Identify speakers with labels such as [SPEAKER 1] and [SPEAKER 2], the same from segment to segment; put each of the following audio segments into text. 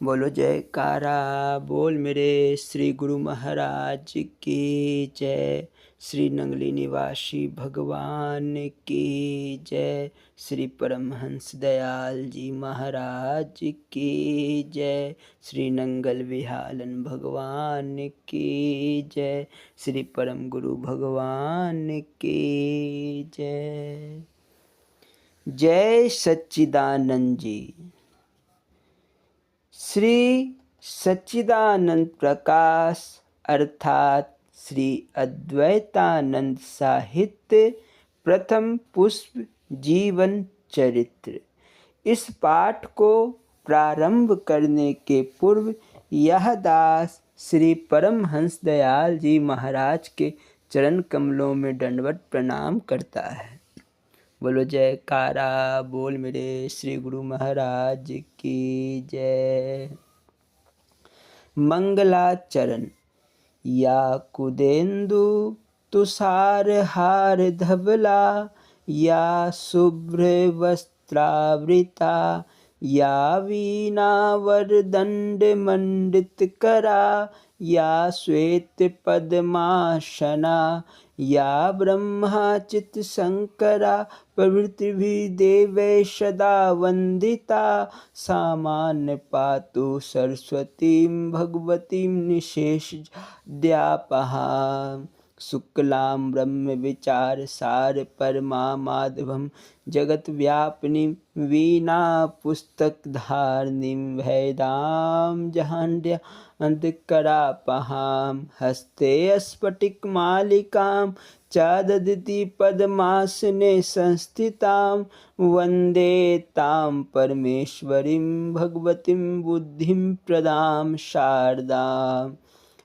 [SPEAKER 1] बोलो जयकारा बोल मेरे श्री गुरु महाराज की जय। श्री नंगली निवासी भगवान की जय। श्री परमहंस दयाल जी महाराज की जय। श्री नंगल विहालन भगवान की जय। श्री परम गुरु भगवान की जय। जय सच्चिदानंद जी। श्री सच्चिदानंद प्रकाश अर्थात श्री अद्वैतानंद साहित्य प्रथम पुष्प जीवन चरित्र। इस पाठ को प्रारंभ करने के पूर्व यह दास श्री परमहंस दयाल जी महाराज के चरण कमलों में दंडवत प्रणाम करता है। बोलो जयकारा बोल मेरे श्री गुरु महाराज की जय। मंगलाचरण। या कुदेन्दु तुषार हार धवला, या शुभ्र वस्त्रावृता, या वीणा वरदंड मंडित करा, या श्वेत पद्मासना, या ब्रह्माचित शंकरा प्रभृति देवै सदा वंदिता, सामान्य पातु सरस्वतीं भगवतीं निशेषाद्यापहा, शुक्लां ब्रह्म विचार सार परमा माधवं, जगत व्यापिनीं वीणा पुस्तक धारिणीं, वेदां जहान्या अंतकरापहां, हस्ते स्फटिक मालिकां च ददति पद्मासने संस्थितां, वन्दे तां परमेश्वरीं भगवतीं बुद्धिं प्रदां शारदाम्।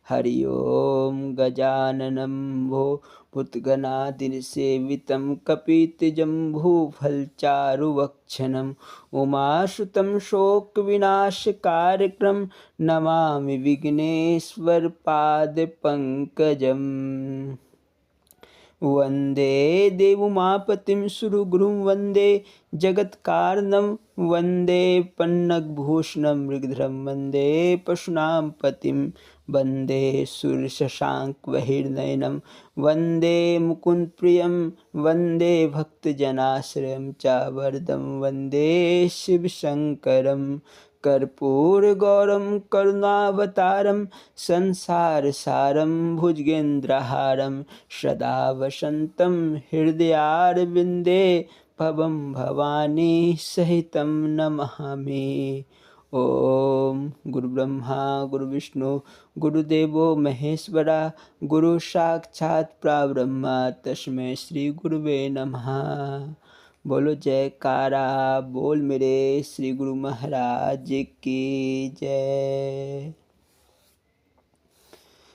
[SPEAKER 1] हरि ओम। गजाननं भो भूतगणाधिसेवितं कपितजम्बूफलचारुभक्षणम्, उमासुतं शोकविनाशकारकं नमामि विघ्नेश्वरपादपङ्कजम्। वन्दे देवोमापतिं सुरगुरुं, वन्दे जगत्कारणं, वन्दे पन्नगभूषणं मृगधरं, वन्दे पशूनां पतिं, वन्दे सूर्यशशाङ्कवहिर्नयनं, वन्दे मुकुन्दप्रियं, वन्दे भक्तजनाश्रयं च वरदं, वन्दे शिवशङ्करं कर्पूरगौरं करुणावतारं, संसारसारं भुजगेन्द्रहारं, सदा वसन्तं हृदयारविन्दे भवं भवानी सहितं नमामि। ओम। गुरु ब्रह्मा गुरु विष्णु गुरुदेवो महेश्वरा, गुरु साक्षात् परब्रह्म तस्मै श्री गुरुवे नमः। बोलो जयकारा बोल मेरे श्री गुरु महाराज की जय।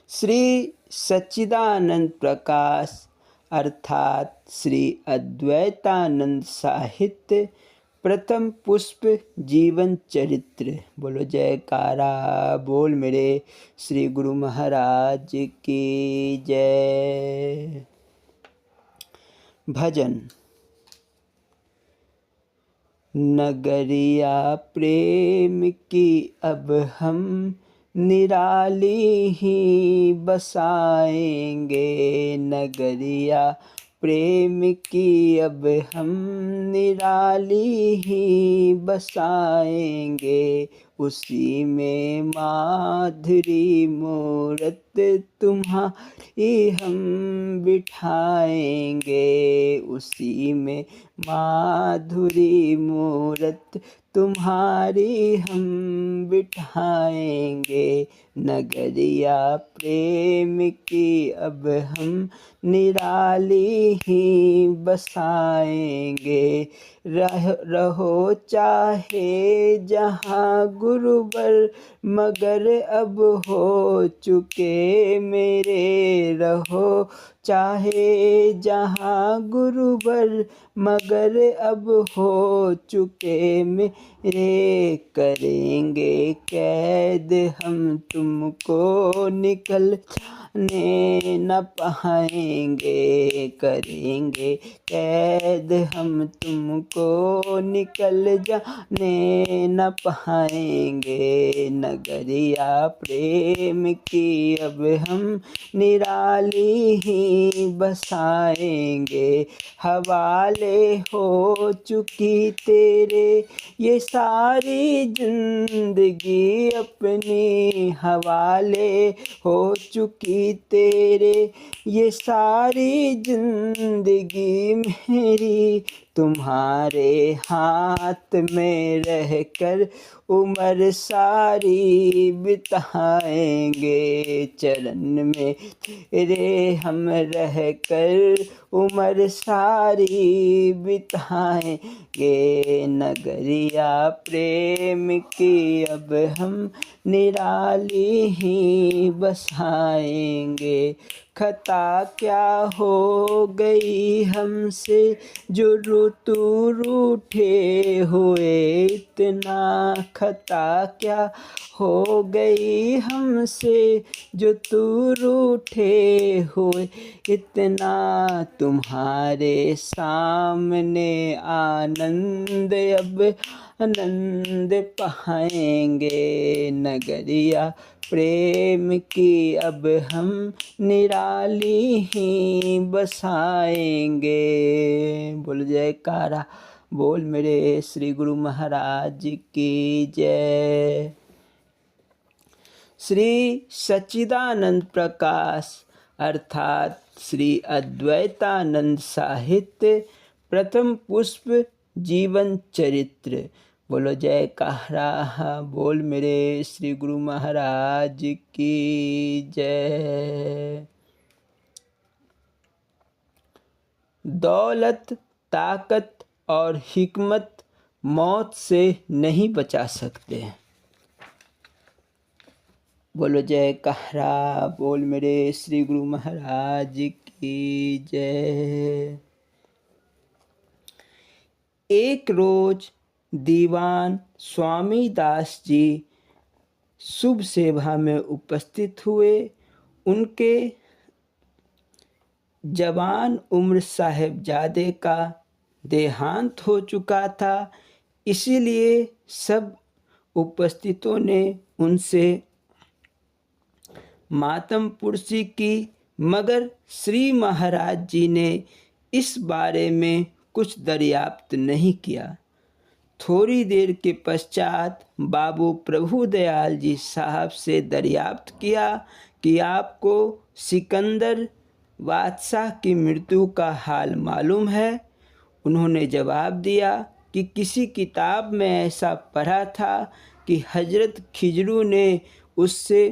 [SPEAKER 1] श्री सच्चिदानंद प्रकाश अर्थात श्री अद्वैतानंद साहित्य प्रथम पुष्प जीवन चरित्र। बोलो जयकारा बोल मेरे श्री गुरु महाराज की जय। भजन। नगरिया प्रेम की अब हम निराली ही बसाएंगे, नगरिया प्रेम की अब हम निराली ही बसाएंगे, उसी में माधुरी मूरत तुम्हारी हम बिठाएंगे, उसी में माधुरी मूरत तुम्हारी हम बिठाएंगे, नगरिया प्रेम की अब हम निराली ही बसाएंगे, रहो चाहे जहाँ गुरुवर मगर अब हो चुके मेरे, रहो चाहे जहाँ गुरुवर मगर अब हो चुके मेरे, करेंगे कैद हम तुमको निकल जाने न पाएंगे, करेंगे कैद हम तुमको, निकल जाने न पाएंगे। नगरिया प्रेम की अब हम निराली ही बसाएंगे, हवाले हो चुकी तेरे ये सारी जिंदगी अपनी, हवाले हो चुकी तेरे ये सारी जिंदगी मेरी, तुम्हारे हाथ में रहकर उम्र सारी बिताएंगे, चरण में तेरे हम रहकर उम्र सारी बिताएंगे। नगरिया प्रेम की अब हम निराली ही बसाएंगे, खता क्या हो गई हमसे जो ऋतु रूठे हुए इतना, खता क्या हो गई हमसे जो तू रूठे हुए इतना, तुम्हारे सामने आनंद अब आनंद पाएंगे। नगरिया प्रेम की अब हम निराली ही बसाएंगे। बोल जयकारा, बोल मेरे श्री गुरु महाराज की जय। श्री सच्चिदानंद प्रकाश अर्थात श्री अद्वैतानंद साहित्य प्रथम पुष्प जीवन चरित्र। बोलो जयकारा, बोल मेरे श्री गुरु महाराज की जय। दौलत, ताकत और हिकमत मौत से नहीं बचा सकते। बोलो जयकारा, बोल मेरे श्री गुरु महाराज की जय। एक रोज दीवान स्वामी दास जी शुभ सेवा में उपस्थित हुए। उनके जवान उम्र साहेबजादे का देहांत हो चुका था, इसीलिए सब उपस्थितों ने उनसे मातम पुरसी की, मगर श्री महाराज जी ने इस बारे में कुछ दरियाफ्त नहीं किया। थोड़ी देर के पश्चात बाबू प्रभु दयाल जी साहब से दरियाफ्त किया कि आपको सिकंदर बादशाह की मृत्यु का हाल मालूम है। उन्होंने जवाब दिया कि किसी किताब में ऐसा पढ़ा था कि हजरत खिजरू ने उससे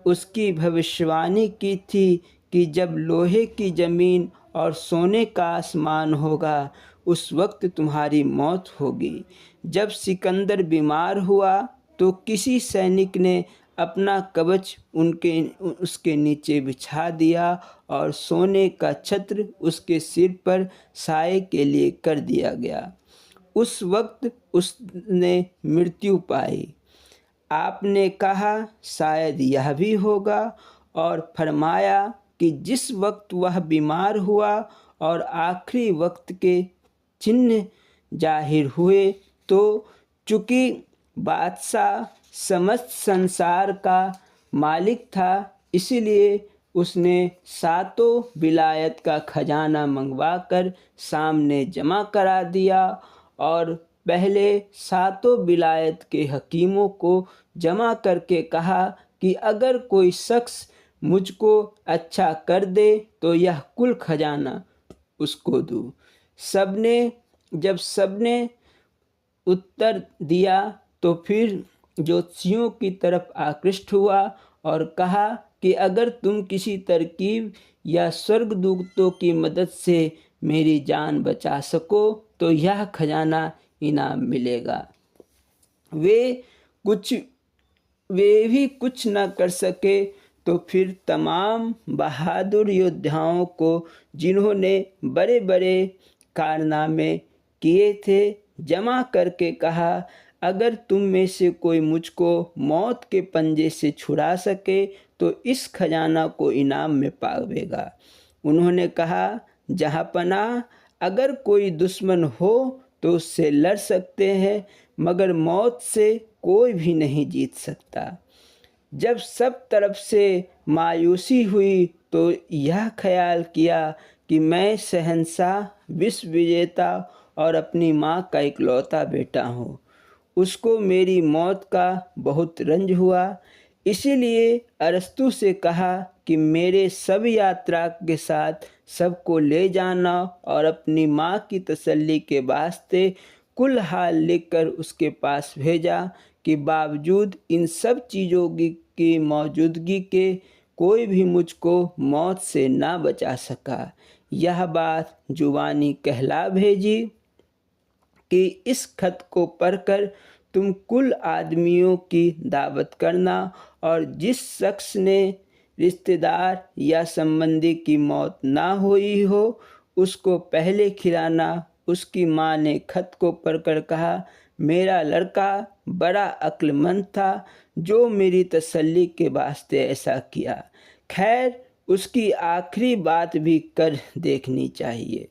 [SPEAKER 1] उसकी भविष्यवाणी की थी कि जब लोहे की ज़मीन और सोने का आसमान होगा उस वक्त तुम्हारी मौत होगी। जब सिकंदर बीमार हुआ तो किसी सैनिक ने अपना कवच उसके नीचे बिछा दिया और सोने का छत्र उसके सिर पर साए के लिए कर दिया गया। उस वक्त उसने मृत्यु पाई। आपने कहा शायद यह भी होगा और फरमाया कि जिस वक्त वह बीमार हुआ और आखिरी वक्त के चिन्ह जाहिर हुए तो चूँकि बादशाह समस्त संसार का मालिक था, इसलिए उसने सातों विलायत का खजाना मंगवाकर सामने जमा करा दिया और पहले सातों विलायत के हकीमों को जमा करके कहा कि अगर कोई शख्स मुझको अच्छा कर दे तो यह कुल खजाना उसको दूँ। जब सबने उत्तर दिया तो फिर ज्योतिषियों की तरफ आकृष्ट हुआ और कहा कि अगर तुम किसी तरकीब या स्वर्गदूतों की मदद से मेरी जान बचा सको तो यह खजाना इनाम मिलेगा। वे भी कुछ न कर सके तो फिर तमाम बहादुर योद्धाओं को जिन्होंने बड़े बड़े कारनामे किए थे जमा करके कहा, अगर तुम में से कोई मुझको मौत के पंजे से छुड़ा सके तो इस खजाना को इनाम में पावेगा। उन्होंने कहा, जहाँपनाह, अगर कोई दुश्मन हो तो उससे लड़ सकते हैं, मगर मौत से कोई भी नहीं जीत सकता। जब सब तरफ से मायूसी हुई तो यह ख्याल किया कि मैं शहंशाह, विश्व विजेता और अपनी माँ का इकलौता बेटा हूँ। उसको मेरी मौत का बहुत रंज हुआ। इसीलिए अरस्तु से कहा कि मेरे सब यात्रा के साथ सबको ले जाना और अपनी माँ की तसल्ली के वास्ते कुल हाल लिखकर उसके पास भेजा कि बावजूद इन सब चीज़ों की मौजूदगी के कोई भी मुझको मौत से ना बचा सका। यह बात जुबानी कहला भेजी कि इस खत को पढ़कर तुम कुल आदमियों की दावत करना और जिस शख्स ने रिश्तेदार या संबंधी की मौत ना हुई हो उसको पहले खिलाना। उसकी माँ ने खत को पढ़कर कहा, मेरा लड़का बड़ा अक्लमंद था जो मेरी तसल्ली के वास्ते ऐसा किया। खैर, उसकी आखिरी बात भी कर देखनी चाहिए।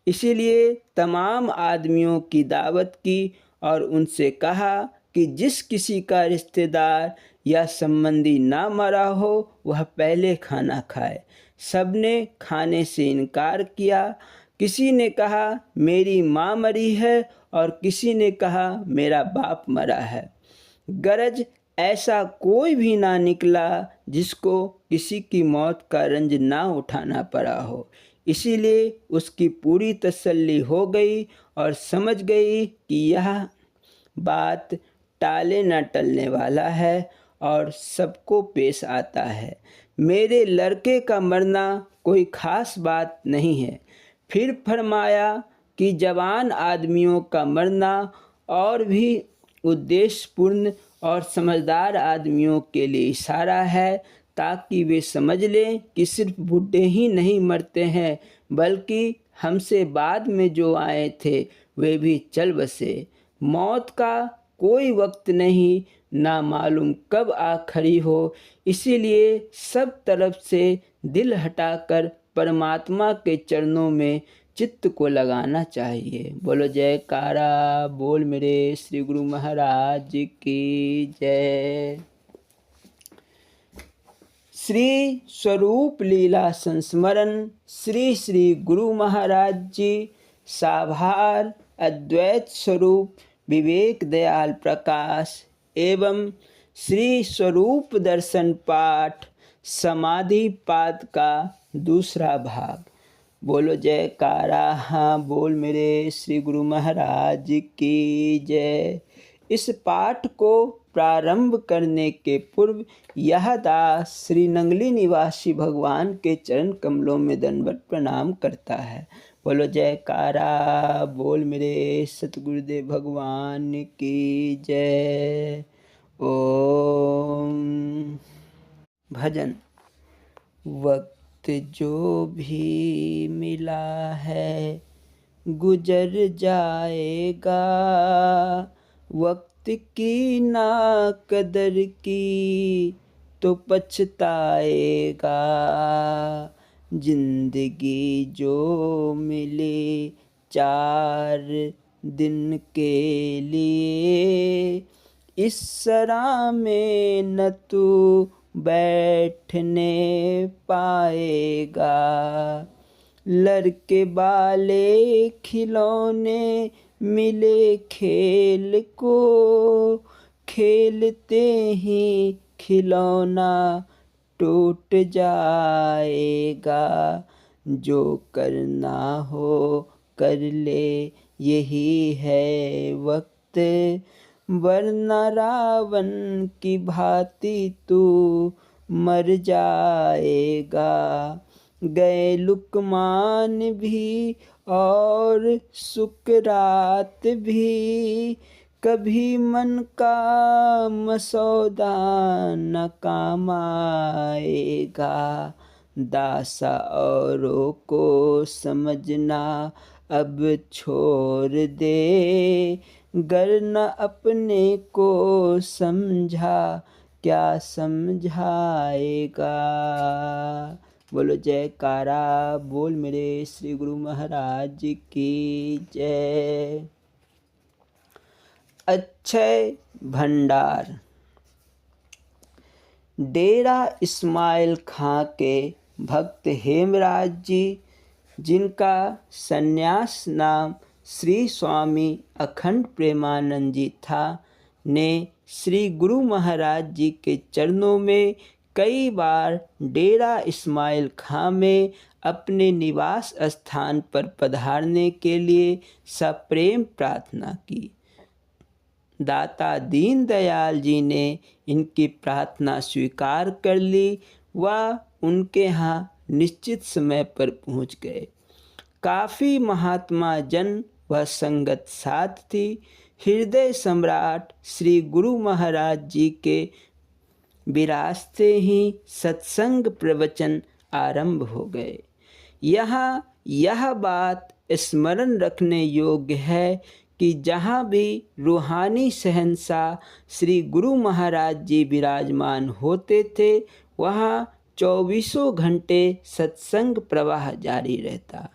[SPEAKER 1] इसीलिए तमाम आदमियों की दावत की और उनसे कहा कि जिस किसी का रिश्तेदार या संबंधी ना मरा हो वह पहले खाना खाए। सबने खाने से इनकार किया। किसी ने कहा मेरी माँ मरी है और किसी ने कहा मेरा बाप मरा है। गरज ऐसा कोई भी ना निकला जिसको किसी की मौत का रंज ना उठाना पड़ा हो। इसीलिए उसकी पूरी तसल्ली हो गई और समझ गई कि यह बात टाले न टलने वाला है और सबको पेश आता है। मेरे लड़के का मरना कोई ख़ास बात नहीं है। फिर फरमाया कि जवान आदमियों का मरना और भी उद्देश्यपूर्ण और समझदार आदमियों के लिए इशारा है, ताकि वे समझ लें कि सिर्फ बूढ़े ही नहीं मरते हैं, बल्कि हमसे बाद में जो आए थे वे भी चल बसे। मौत का कोई वक्त नहीं, ना मालूम कब आ खड़ी हो। इसीलिए सब तरफ से दिल हटाकर परमात्मा के चरणों में चित्त को लगाना चाहिए। बोलो जयकारा बोल मेरे श्री गुरु महाराज की जय। श्री स्वरूप लीला संस्मरण श्री श्री गुरु महाराज जी साभार अद्वैत स्वरूप विवेक दयाल प्रकाश एवं श्री स्वरूप दर्शन पाठ समाधि पाद का दूसरा भाग। बोलो जयकारा हाँ बोल मेरे श्री गुरु महाराज की जय। इस पाठ को प्रारंभ करने के पूर्व यह दास श्री नंगली निवासी भगवान के चरण कमलों में दंडवत प्रणाम करता है। बोलो जयकारा बोल मेरे सतगुरुदेव भगवान की जय। ओम। भजन। वक्त जो भी मिला है गुजर जाएगा, वक्त की ना कदर की तो पछताएगा। जिंदगी जो मिले 4 दिन के लिए, इस सरा में न तू बैठने पाएगा। लड़के बाले खिलौने मिले खेल को, खेलते ही खिलौना टूट जाएगा। जो करना हो कर ले यही है वक्त, वरना रावण की भांति तू मर जाएगा। गए लुकमान भी और सुकरात भी, कभी मन का मसौदा न काम आएगा। दासा औरों को समझना अब छोड़ दे, गर न अपने को समझा क्या समझाएगा। बोलो जयकारा बोल मेरे श्री गुरु महाराज की जय। अक्षय भंडार। डेरा इस्माइल खां के भक्त हेमराज जी, जिनका संन्यास नाम श्री स्वामी अखंड प्रेमानंद जी था, ने श्री गुरु महाराज जी के चरणों में कई बार डेरा इस्माइल खां में अपने निवास स्थान पर पधारने के लिए सप्रेम प्रार्थना की। दाता दीनदयाल जी ने इनकी प्रार्थना स्वीकार कर ली व उनके यहाँ निश्चित समय पर पहुँच गए। काफ़ी महात्मा जन व संगत साथ थी। हृदय सम्राट श्री गुरु महाराज जी के विरासते ही सत्संग प्रवचन आरंभ हो गए। यहाँ यह बात स्मरण रखने योग्य है कि जहाँ भी रूहानी शहंशाह श्री गुरु महाराज जी विराजमान होते थे, वहाँ 24 घंटे सत्संग प्रवाह जारी रहता।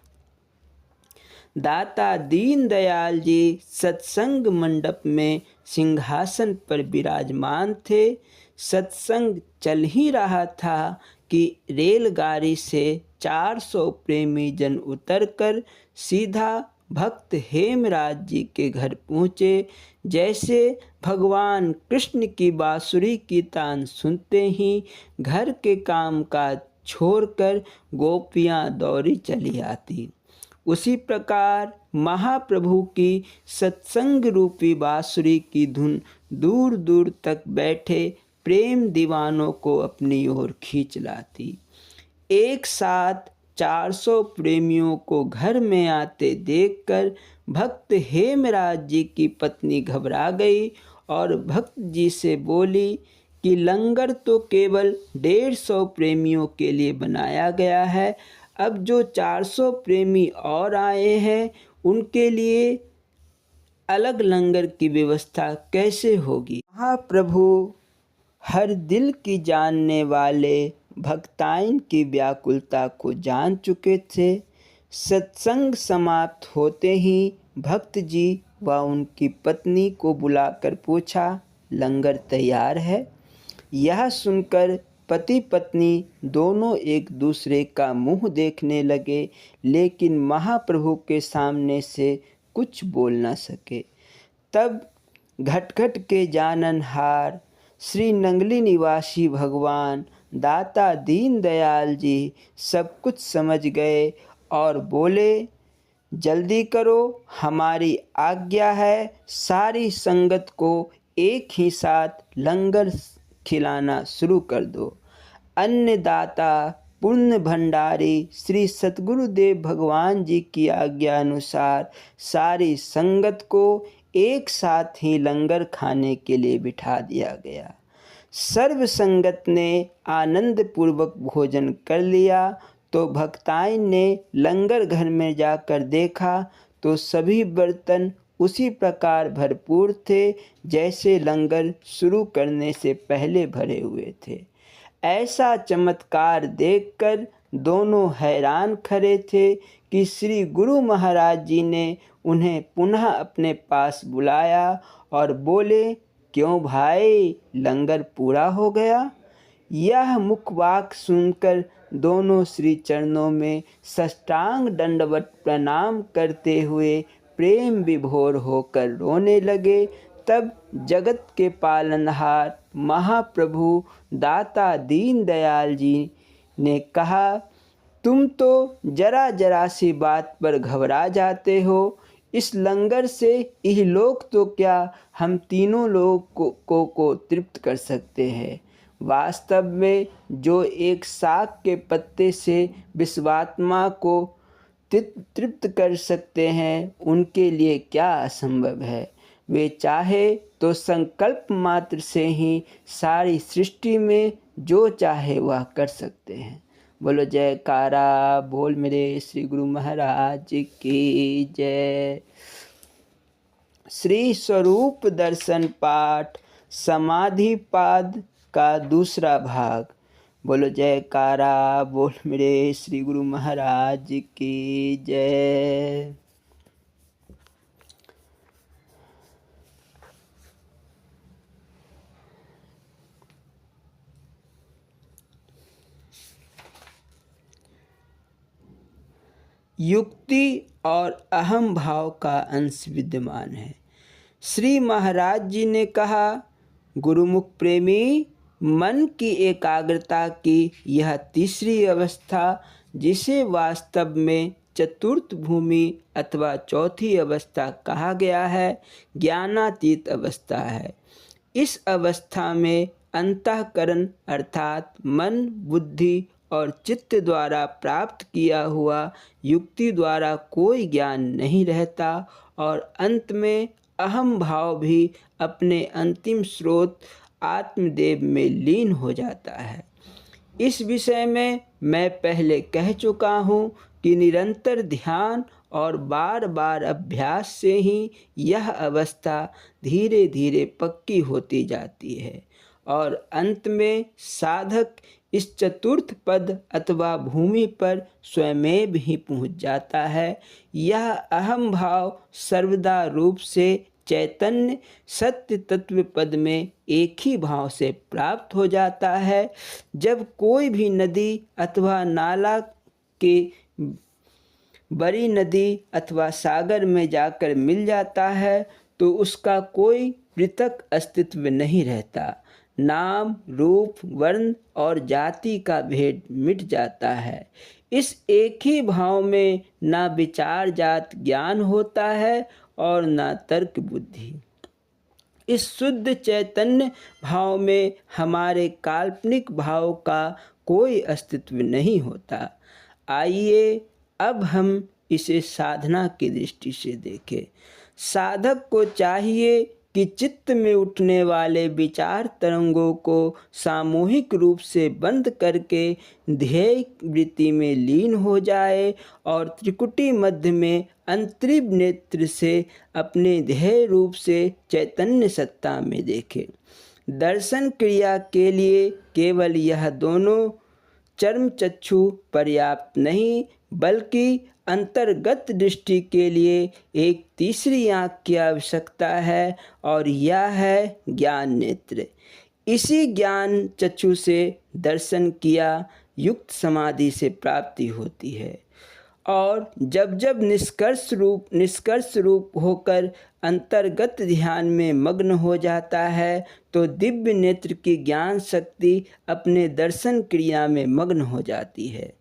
[SPEAKER 1] दाता दीनदयाल जी सत्संग मंडप में सिंहासन पर विराजमान थे। सत्संग चल ही रहा था कि रेलगाड़ी से 400 प्रेमी जन उतरकर सीधा भक्त हेमराज जी के घर पहुँचे। जैसे भगवान कृष्ण की बांसुरी की तान सुनते ही घर के काम काज छोड़कर गोपियाँ दौड़ी चली आती, उसी प्रकार महाप्रभु की सत्संग रूपी बांसुरी की धुन दूर दूर तक बैठे प्रेम दीवानों को अपनी ओर खींच लाती। एक साथ 400 प्रेमियों को घर में आते देखकर भक्त हेमराज जी की पत्नी घबरा गई और भक्त जी से बोली कि लंगर तो केवल 150 प्रेमियों के लिए बनाया गया है, अब जो 400 प्रेमी और आए हैं उनके लिए अलग लंगर की व्यवस्था कैसे होगी। महाप्रभु हर दिल की जानने वाले भक्ताइन की व्याकुलता को जान चुके थे। सत्संग समाप्त होते ही भक्त जी व उनकी पत्नी को बुलाकर पूछा, लंगर तैयार है? यह सुनकर पति पत्नी दोनों एक दूसरे का मुंह देखने लगे, लेकिन महाप्रभु के सामने से कुछ बोल न सके। तब घटघट के जाननहार श्री नंगली निवासी भगवान दाता दीनदयाल जी सब कुछ समझ गए और बोले, जल्दी करो, हमारी आज्ञा है, सारी संगत को एक ही साथ लंगर खिलाना शुरू कर दो। अन्नदाता पुण्य भंडारी श्री सतगुरुदेव भगवान जी की आज्ञा अनुसार सारी संगत को एक साथ ही लंगर खाने के लिए बिठा दिया गया। सर्व संगत ने आनंद पूर्वक भोजन कर लिया तो भक्ताइन ने लंगर घर में जाकर देखा तो सभी बर्तन उसी प्रकार भरपूर थे जैसे लंगर शुरू करने से पहले भरे हुए थे। ऐसा चमत्कार देखकर दोनों हैरान खड़े थे कि श्री गुरु महाराज जी ने उन्हें पुनः अपने पास बुलाया और बोले, क्यों भाई, लंगर पूरा हो गया? यह मुखवाक सुनकर दोनों श्री चरणों में साष्टांग दंडवत प्रणाम करते हुए प्रेम विभोर होकर रोने लगे। तब जगत के पालनहार महाप्रभु दाता दीनदयाल जी ने कहा, तुम तो जरा जरा सी बात पर घबरा जाते हो। इस लंगर से इहलोक तो क्या हम तीनों लोग को तृप्त कर सकते हैं। वास्तव में जो एक साग के पत्ते से विश्वात्मा को तृप्त कर सकते हैं, उनके लिए क्या असंभव है। वे चाहे तो संकल्प मात्र से ही सारी सृष्टि में जो चाहे वह कर सकते हैं। बोलो जयकारा बोल मेरे श्री गुरु महाराज की जय। श्री स्वरूप दर्शन पाठ समाधिपाद का दूसरा भाग। बोलो जयकारा, बोल मेरे श्री गुरु महाराज की जय। युक्ति और अहम भाव का अंश विद्यमान है। श्री महाराज जी ने कहा, गुरुमुख प्रेमी, मन की एकाग्रता की यह तीसरी अवस्था, जिसे वास्तव में चतुर्थ भूमि अथवा चौथी अवस्था कहा गया है, ज्ञानातीत अवस्था है। इस अवस्था में अंतःकरण अर्थात मन, बुद्धि और चित्त द्वारा प्राप्त किया हुआ युक्ति द्वारा कोई ज्ञान नहीं रहता और अंत में अहम भाव भी अपने अंतिम स्रोत आत्मदेव में लीन हो जाता है। इस विषय में मैं पहले कह चुका हूँ कि निरंतर ध्यान और बार बार अभ्यास से ही यह अवस्था धीरे धीरे पक्की होती जाती है और अंत में साधक इस चतुर्थ पद अथवा भूमि पर स्वयमेव ही पहुँच जाता है। यह अहम भाव सर्वदा रूप से चैतन्य सत्य तत्व पद में एक ही भाव से प्राप्त हो जाता है। जब कोई भी नदी अथवा नाला के बड़ी नदी अथवा सागर में जाकर मिल जाता है तो उसका कोई पृथक अस्तित्व नहीं रहता। नाम, रूप, वर्ण और जाति का भेद मिट जाता है। इस एक ही भाव में ना विचार जात ज्ञान होता है और ना तर्क बुद्धि। इस शुद्ध चैतन्य भाव में हमारे काल्पनिक भाव का कोई अस्तित्व नहीं होता। आइए अब हम इसे साधना की दृष्टि से देखें। साधक को चाहिए कि चित्त में उठने वाले विचार तरंगों को सामूहिक रूप से बंद करके ध्येय वृत्ति में लीन हो जाए और त्रिकुटी मध्य में अंतरिम नेत्र से अपने ध्येय रूप से चैतन्य सत्ता में देखे। दर्शन क्रिया के लिए केवल यह दोनों चर्म चक्षु पर्याप्त नहीं, बल्कि अंतर्गत दृष्टि के लिए एक तीसरी आँख की आवश्यकता है और यह है ज्ञान नेत्र। इसी ज्ञान चक्षु से दर्शन किया युक्त समाधि से प्राप्ति होती है और जब जब निष्कर्ष रूप होकर अंतर्गत ध्यान में मग्न हो जाता है तो दिव्य नेत्र की ज्ञान शक्ति अपने दर्शन क्रिया में मग्न हो जाती है।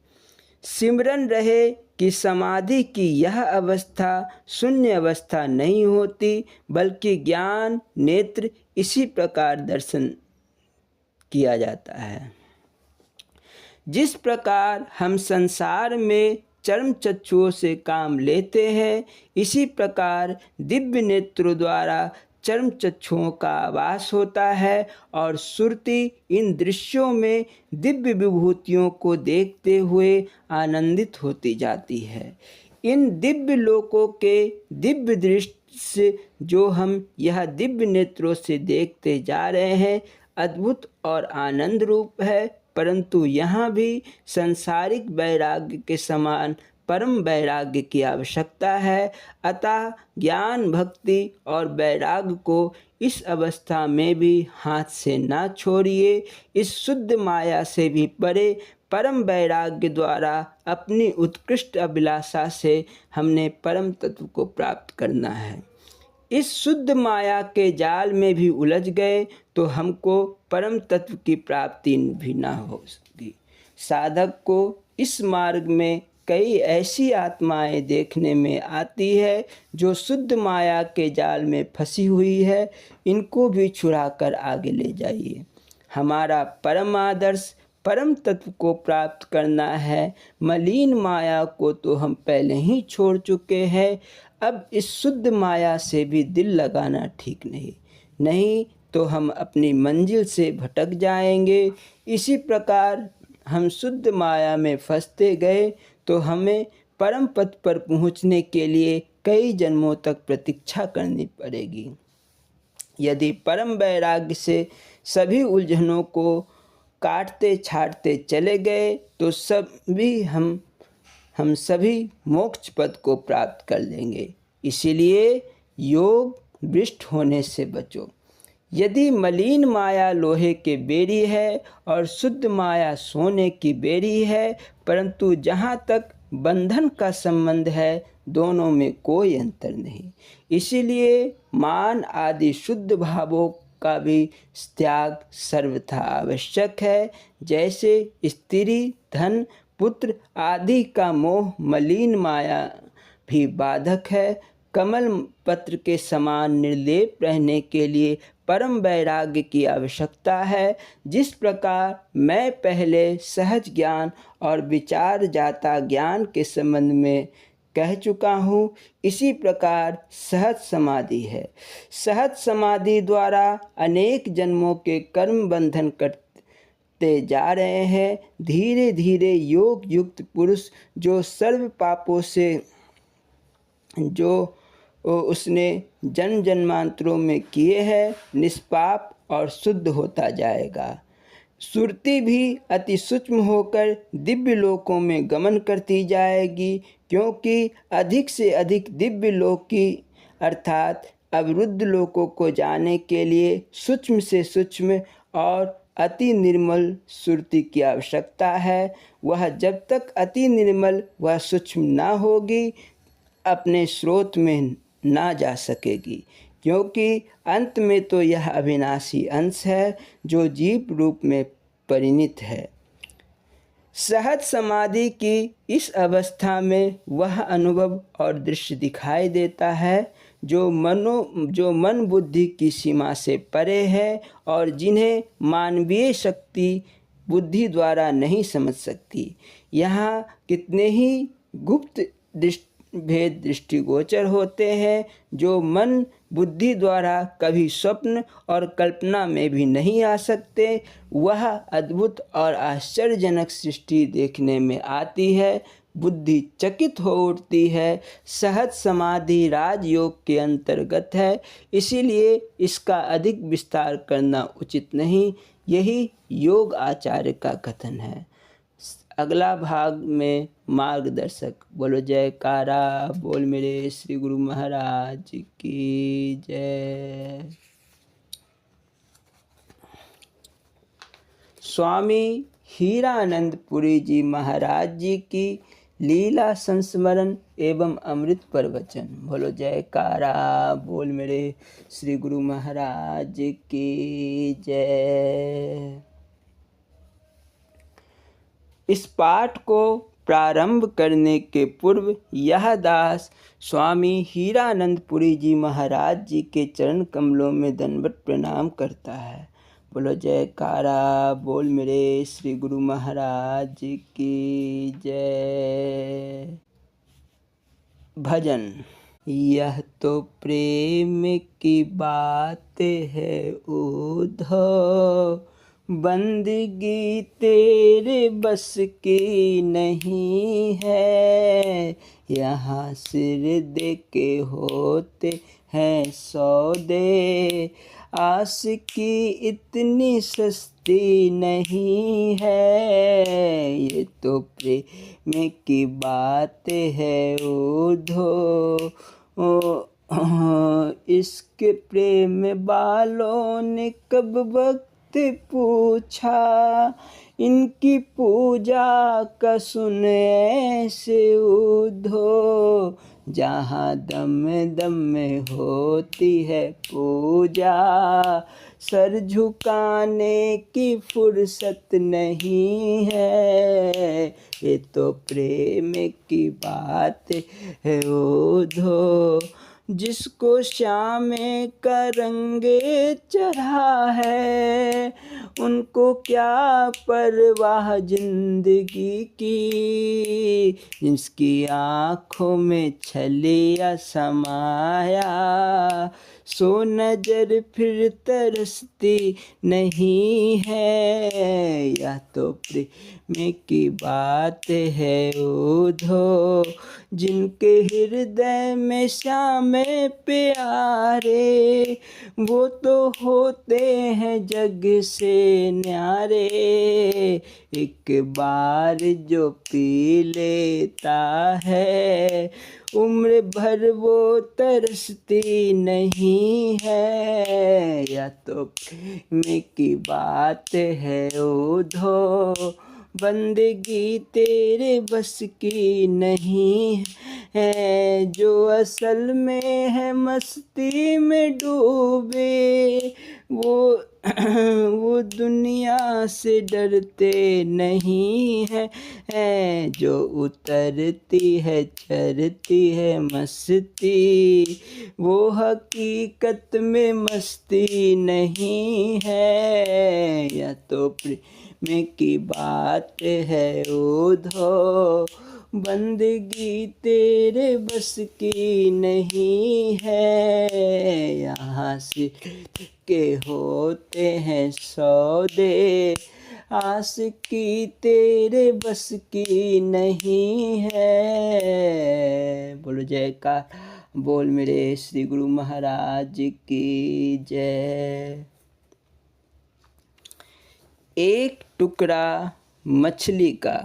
[SPEAKER 1] सिमरन रहे कि समाधि की यह अवस्था शून्य अवस्था नहीं होती, बल्कि ज्ञान नेत्र इसी प्रकार दर्शन किया जाता है। जिस प्रकार हम संसार में चर्म चक्षुओं से काम लेते हैं, इसी प्रकार दिव्य नेत्रों द्वारा चर्म चक्षुओं का आवास होता है और सुरती इन दृश्यों में दिव्य विभूतियों को देखते हुए आनंदित होती जाती है। इन दिव्य लोकों के दिव्य दृश्य जो हम यह दिव्य नेत्रों से देखते जा रहे हैं अद्भुत और आनंद रूप है, परंतु यहाँ भी सांसारिक वैराग्य के समान परम वैराग्य की आवश्यकता है। अतः ज्ञान, भक्ति और वैराग्य को इस अवस्था में भी हाथ से ना छोड़िए। इस शुद्ध माया से भी परे परम वैराग्य द्वारा अपनी उत्कृष्ट अभिलाषा से हमने परम तत्व को प्राप्त करना है। इस शुद्ध माया के जाल में भी उलझ गए तो हमको परम तत्व की प्राप्ति भी ना हो सकती। साधक को इस मार्ग में कई ऐसी आत्माएं देखने में आती है जो शुद्ध माया के जाल में फंसी हुई है। इनको भी छुड़ाकर आगे ले जाइए। हमारा परम आदर्श परम तत्व को प्राप्त करना है। मलिन माया को तो हम पहले ही छोड़ चुके हैं। अब इस शुद्ध माया से भी दिल लगाना ठीक नहीं तो हम अपनी मंजिल से भटक जाएंगे। इसी प्रकार हम शुद्ध माया में फंसते गए तो हमें परम पद पर पहुंचने के लिए कई जन्मों तक प्रतीक्षा करनी पड़ेगी। यदि परम वैराग्य से सभी उलझनों को काटते छाटते चले गए तो हम सभी मोक्ष पद को प्राप्त कर लेंगे। इसीलिए योग भ्रष्ट होने से बचो। यदि मलिन माया लोहे के बेरी है और शुद्ध माया सोने की बेरी है, परंतु जहाँ तक बंधन का संबंध है दोनों में कोई अंतर नहीं। इसीलिए मान आदि शुद्ध भावों का भी त्याग सर्वथा आवश्यक है। जैसे स्त्री, धन, पुत्र आदि का मोह मलिन माया भी बाधक है। कमल पत्र के समान निर्लेप रहने के लिए परम वैराग्य की आवश्यकता है। जिस प्रकार मैं पहले सहज ज्ञान और विचार जाता ज्ञान के संबंध में कह चुका हूँ, इसी प्रकार सहज समाधि है। सहज समाधि द्वारा अनेक जन्मों के कर्म बंधन कटते जा रहे हैं। धीरे धीरे योग युक्त पुरुष जो सर्व पापों से जो उसने जन्म जन्मांतरों में किए हैं निष्पाप और शुद्ध होता जाएगा। सुरति भी अति सूक्ष्म होकर दिव्य लोकों में गमन करती जाएगी, क्योंकि अधिक से अधिक दिव्य लोक की अर्थात अवरुद्ध लोकों को जाने के लिए सूक्ष्म से सूक्ष्म और अति निर्मल सुरति की आवश्यकता है। वह जब तक अति निर्मल व सूक्ष्म न होगी अपने स्रोत में ना जा सकेगी, क्योंकि अंत में तो यह अविनाशी अंश है जो जीव रूप में परिणित है। सहज समाधि की इस अवस्था में वह अनुभव और दृश्य दिखाई देता है जो मन बुद्धि की सीमा से परे है और जिन्हें मानवीय शक्ति बुद्धि द्वारा नहीं समझ सकती। यहाँ कितने ही गुप्त भेद दृष्टिगोचर होते हैं जो मन बुद्धि द्वारा कभी स्वप्न और कल्पना में भी नहीं आ सकते। वह अद्भुत और आश्चर्यजनक सृष्टि देखने में आती है, बुद्धि चकित हो उठती है। सहज समाधि राजयोग के अंतर्गत है, इसीलिए इसका अधिक विस्तार करना उचित नहीं। यही योग आचार्य का कथन है। अगला भाग में मार्गदर्शक। बोलो जयकारा बोल मेरे श्री गुरु महाराज की जय। स्वामी हीरानंद पुरी जी महाराज जी की लीला संस्मरण एवं अमृत प्रवचन। बोलो जयकारा बोल मेरे श्री गुरु महाराज की जय। इस पाठ को प्रारंभ करने के पूर्व यह दास स्वामी हीरानंद पुरी जी महाराज जी के चरण कमलों में दंडवत प्रणाम करता है। बोलो जयकारा बोल मेरे श्री गुरु महाराज की जय। भजन। यह तो प्रेम की बात है उद्धव, बंदगी तेरे बस की नहीं है। यहाँ सिर दे के होते हैं सौदे, आस की इतनी सस्ती नहीं है। ये तो प्रेम की बात है उद्धव, इसके प्रेम वालों ने कब वक्त पूछा, इनकी पूजा का सुन ऐसे उद्धव। जहाँ दम दम में होती है पूजा, सर झुकाने की फुर्सत नहीं है। ये तो प्रेम की बात है उद्धव, जिसको श्याम का रंग चढ़ा है, उनको क्या परवाह जिंदगी की। जिसकी आँखों में छलिया समाया, सो नजर फिर तरसती नहीं है। यह तो प्रेम की बात है उधो, जिनके हृदय में श्यामे प्यारे, वो तो होते हैं जग से न्यारे। एक बार जो पी लेता है, उम्र भर वो तरसती नहीं है। या तो प्रेम की बात है उधो, बंदगी तेरे बस की नहीं है। जो असल में है मस्ती में डूबे, वो दुनिया से डरते नहीं है। जो उतरती है चढ़ती है मस्ती, वो हकीकत में मस्ती नहीं है। या तो प्रेम की बात है उधो, बंदगी तेरे बस की नहीं है। यहाँ से के होते हैं सौदे, आस की तेरे बस की नहीं है। बोलो जयकार बोल मेरे श्री गुरु महाराज की जय। एक टुकड़ा मछली का।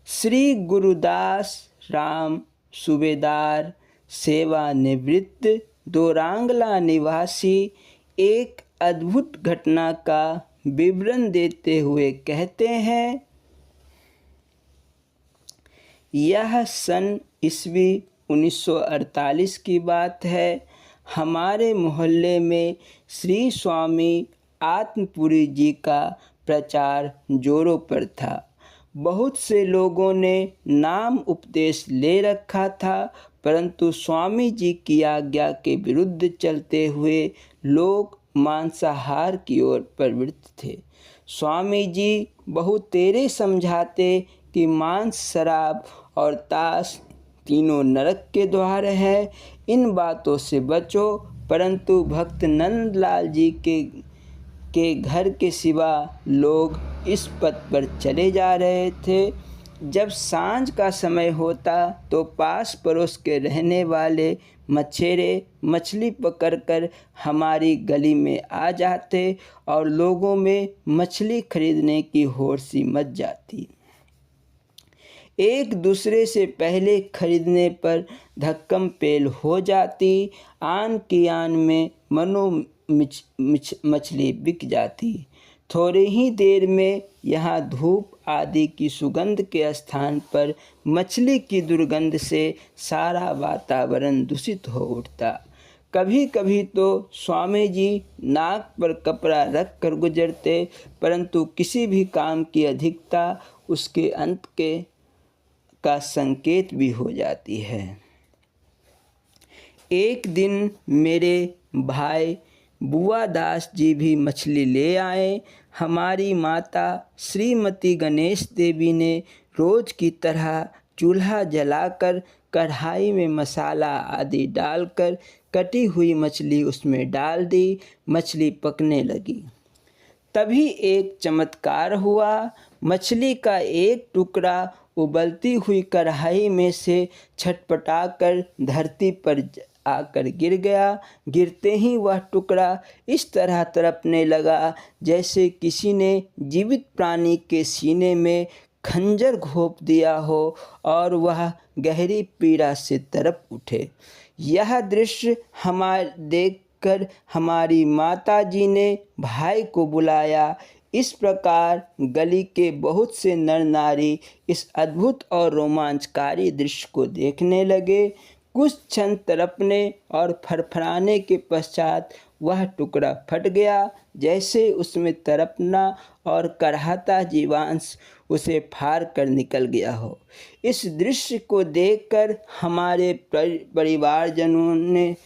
[SPEAKER 1] श्री गुरुदास राम सूबेदार सेवानिवृत्त दोरांगला निवासी एक अद्भुत घटना का विवरण देते हुए कहते हैं, यह सन ईस्वी 1948 की बात है। हमारे मोहल्ले में श्री स्वामी आत्मपुरी जी का प्रचार जोरों पर था। बहुत से लोगों ने नाम उपदेश ले रखा था, परंतु स्वामी जी की आज्ञा के विरुद्ध चलते हुए लोग मांसाहार की ओर प्रवृत्त थे। स्वामी जी बहुतेरे समझाते कि मांस, शराब और ताश तीनों नरक के द्वार है, इन बातों से बचो। परंतु भक्त नंदलाल जी के घर के सिवा लोग इस पथ पर चले जा रहे थे। जब सांझ का समय होता तो पास पड़ोस के रहने वाले मछेरे मछली पकड़कर हमारी गली में आ जाते और लोगों में मछली खरीदने की होड़ सी मच जाती। एक दूसरे से पहले खरीदने पर धक्कम पेल हो जाती। आन की आन में मनो मछली बिक जाती। थोड़ी ही देर में यहाँ धूप आदि की सुगंध के स्थान पर मछली की दुर्गंध से सारा वातावरण दूषित हो उठता। कभी कभी तो स्वामी जी नाक पर कपड़ा रख कर गुजरते, परंतु किसी भी काम की अधिकता उसके अंत का संकेत भी हो जाती है। एक दिन मेरे भाई बुआ दास जी भी मछली ले आए। हमारी माता श्रीमती गणेश देवी ने रोज की तरह चूल्हा जलाकर कढ़ाई में मसाला आदि डालकर कटी हुई मछली उसमें डाल दी। मछली पकने लगी। तभी एक चमत्कार हुआ। मछली का एक टुकड़ा उबलती हुई कढ़ाई में से छटपटाकर धरती पर आकर गिर गया। गिरते ही वह टुकड़ा इस तरह तड़पने लगा जैसे किसी ने जीवित प्राणी के सीने में खंजर घोंप दिया हो और वह गहरी पीड़ा से तड़प उठे। यह दृश्य देखकर हमारी माता जी ने भाई को बुलाया। इस प्रकार गली के बहुत से नर नारी इस अद्भुत और रोमांचकारी दृश्य को देखने लगे। कुछ क्षण तड़पने और फड़फड़ाने के पश्चात वह टुकड़ा फट गया, जैसे उसमें तड़पना और कराहता जीवांश उसे फाड़ कर निकल गया हो। इस दृश्य को देखकर हमारे परिवारजनों ने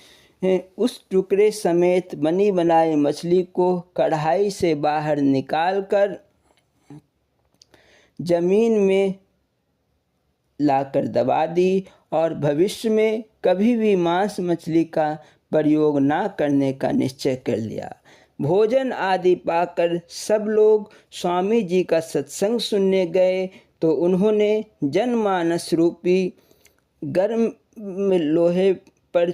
[SPEAKER 1] उस टुकड़े समेत बनी बनाई मछली को कढ़ाई से बाहर निकालकर जमीन में लाकर दबा दी और भविष्य में कभी भी मांस मछली का प्रयोग ना करने का निश्चय कर लिया। भोजन आदि पाकर सब लोग स्वामी जी का सत्संग सुनने गए तो उन्होंने जनमानस रूपी गर्म लोहे पर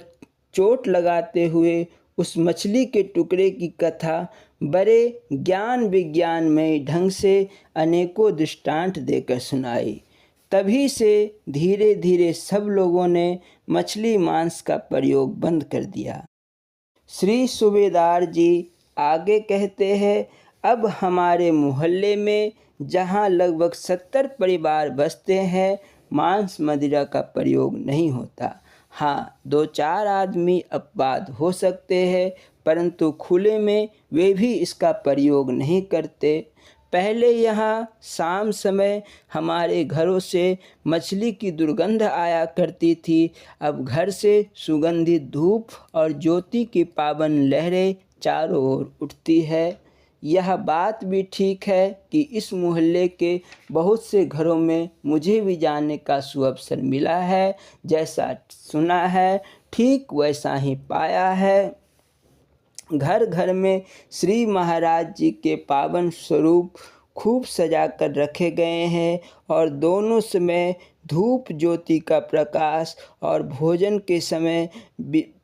[SPEAKER 1] चोट लगाते हुए उस मछली के टुकड़े की कथा बड़े ज्ञान विज्ञानमय ढंग से अनेकों दृष्टांत देकर सुनाई। तभी से धीरे धीरे सब लोगों ने मछली मांस का प्रयोग बंद कर दिया। श्री सूबेदार जी आगे कहते हैं, अब हमारे मोहल्ले में जहाँ लगभग 70 परिवार बसते हैं, मांस मदिरा का प्रयोग नहीं होता। हाँ, 2-4 आदमी अपवाद हो सकते हैं, परंतु खुले में वे भी इसका प्रयोग नहीं करते। पहले यहाँ शाम समय हमारे घरों से मछली की दुर्गंध आया करती थी। अब घर से सुगंधित धूप और ज्योति की पावन लहरें चारों ओर उठती है। यह बात भी ठीक है कि इस मोहल्ले के बहुत से घरों में मुझे भी जाने का सुअवसर मिला है। जैसा सुना है ठीक वैसा ही पाया है। घर घर में श्री महाराज जी के पावन स्वरूप खूब सजा कर रखे गए हैं और दोनों समय धूप ज्योति का प्रकाश और भोजन के समय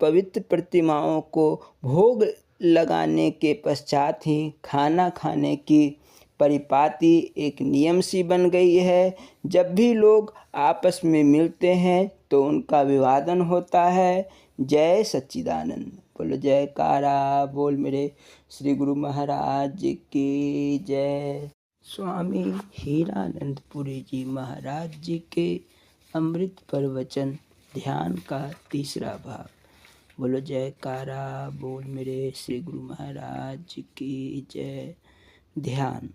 [SPEAKER 1] पवित्र प्रतिमाओं को भोग लगाने के पश्चात ही खाना खाने की परिपाटी एक नियम सी बन गई है। जब भी लोग आपस में मिलते हैं तो उनका विवादन होता है। जय सच्चिदानंद। बोलो जयकारा बोल मेरे श्री गुरु महाराज जी की जय। स्वामी हीरानंदपुरी जी महाराज जी के अमृत प्रवचन ध्यान का तीसरा भाग। बोलो जयकारा बोल मेरे श्री गुरु महाराज जी की जय। ध्यान।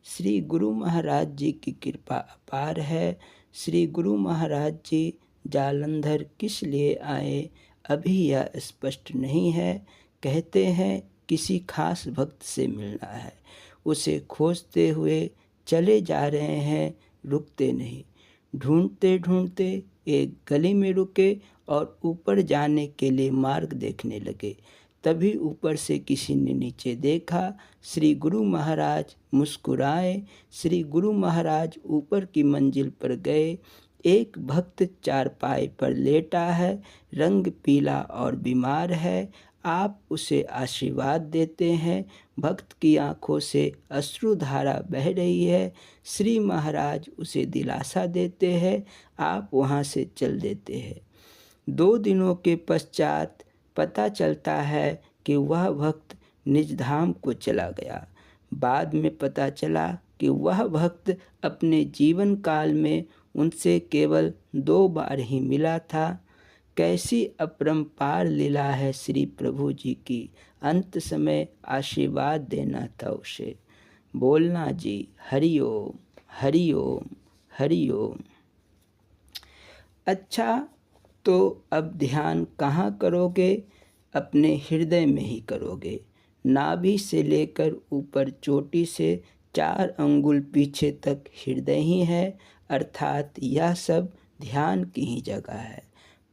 [SPEAKER 1] श्री गुरु महाराज जी की कृपा अपार है। श्री गुरु महाराज जी जालंधर किस लिए आए अभी यह स्पष्ट नहीं है। कहते हैं किसी खास भक्त से मिलना है, उसे खोजते हुए चले जा रहे हैं, रुकते नहीं। ढूंढते ढूंढते एक गली में रुके और ऊपर जाने के लिए मार्ग देखने लगे। तभी ऊपर से किसी ने नीचे देखा। श्री गुरु महाराज मुस्कुराए। श्री गुरु महाराज ऊपर की मंजिल पर गए। एक भक्त चारपाई पर लेटा है, रंग पीला और बीमार है। आप उसे आशीर्वाद देते हैं। भक्त की आंखों से अश्रुधारा बह रही है। श्री महाराज उसे दिलासा देते हैं। आप वहां से चल देते हैं। 2 दिनों के पश्चात पता चलता है कि वह भक्त निज धाम को चला गया। बाद में पता चला कि वह भक्त अपने जीवन काल में उनसे केवल 2 बार ही मिला था। कैसी अपरंपार लीला है श्री प्रभु जी की। अंत समय आशीर्वाद देना था उसे। बोलना जी हरि ओम हरि ओम हरि ओम। अच्छा, तो अब ध्यान कहाँ करोगे? अपने हृदय में ही करोगे। नाभि से लेकर ऊपर चोटी से 4 अंगुल पीछे तक हृदय ही है, अर्थात यह सब ध्यान की ही जगह है।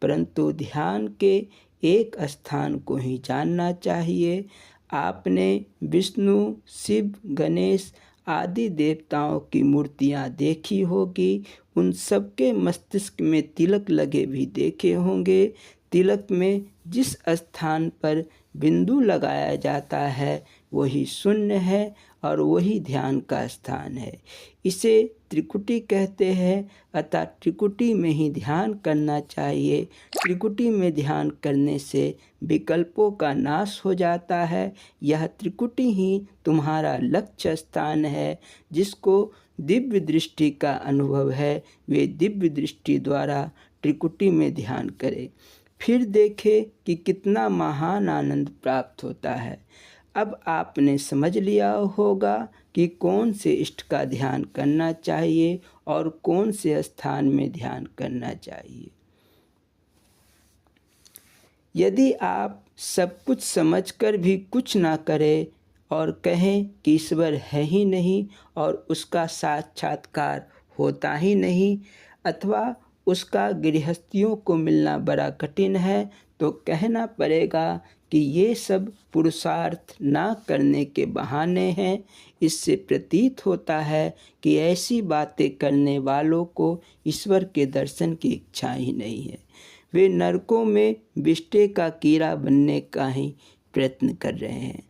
[SPEAKER 1] परंतु ध्यान के एक स्थान को ही जानना चाहिए। आपने विष्णु, शिव, गणेश आदि देवताओं की मूर्तियां देखी होगी। उन सबके मस्तिष्क में तिलक लगे भी देखे होंगे। तिलक में जिस स्थान पर बिंदु लगाया जाता है वही शून्य है और वही ध्यान का स्थान है। इसे त्रिकुटी कहते हैं, अतः त्रिकुटी में ही ध्यान करना चाहिए। त्रिकुटी में ध्यान करने से विकल्पों का नाश हो जाता है। यह त्रिकुटी ही तुम्हारा लक्ष्य स्थान है। जिसको दिव्य दृष्टि का अनुभव है वे दिव्य दृष्टि द्वारा त्रिकुटी में ध्यान करें। फिर देखें कि कितना महान आनंद प्राप्त होता है। अब आपने समझ लिया होगा कि कौन से इष्ट का ध्यान करना चाहिए और कौन से स्थान में ध्यान करना चाहिए। यदि आप सब कुछ समझकर भी कुछ ना करें और कहें कि ईश्वर है ही नहीं और उसका साक्षात्कार होता ही नहीं, अथवा उसका गृहस्थियों को मिलना बड़ा कठिन है, तो कहना पड़ेगा कि ये सब पुरुषार्थ ना करने के बहाने हैं। इससे प्रतीत होता है कि ऐसी बातें करने वालों को ईश्वर के दर्शन की इच्छा ही नहीं है। वे नरकों में बिष्टे का कीड़ा बनने का ही प्रयत्न कर रहे हैं।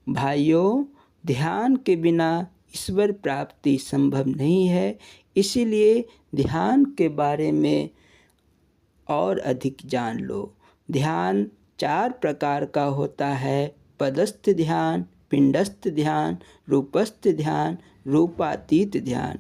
[SPEAKER 1] भाइयों, ध्यान के बिना ईश्वर प्राप्ति संभव नहीं है। इसीलिए ध्यान के बारे में और अधिक जान लो। ध्यान 4 प्रकार का होता है: पदस्थ ध्यान, पिंडस्थ ध्यान, रूपस्थ ध्यान, रूपातीत ध्यान।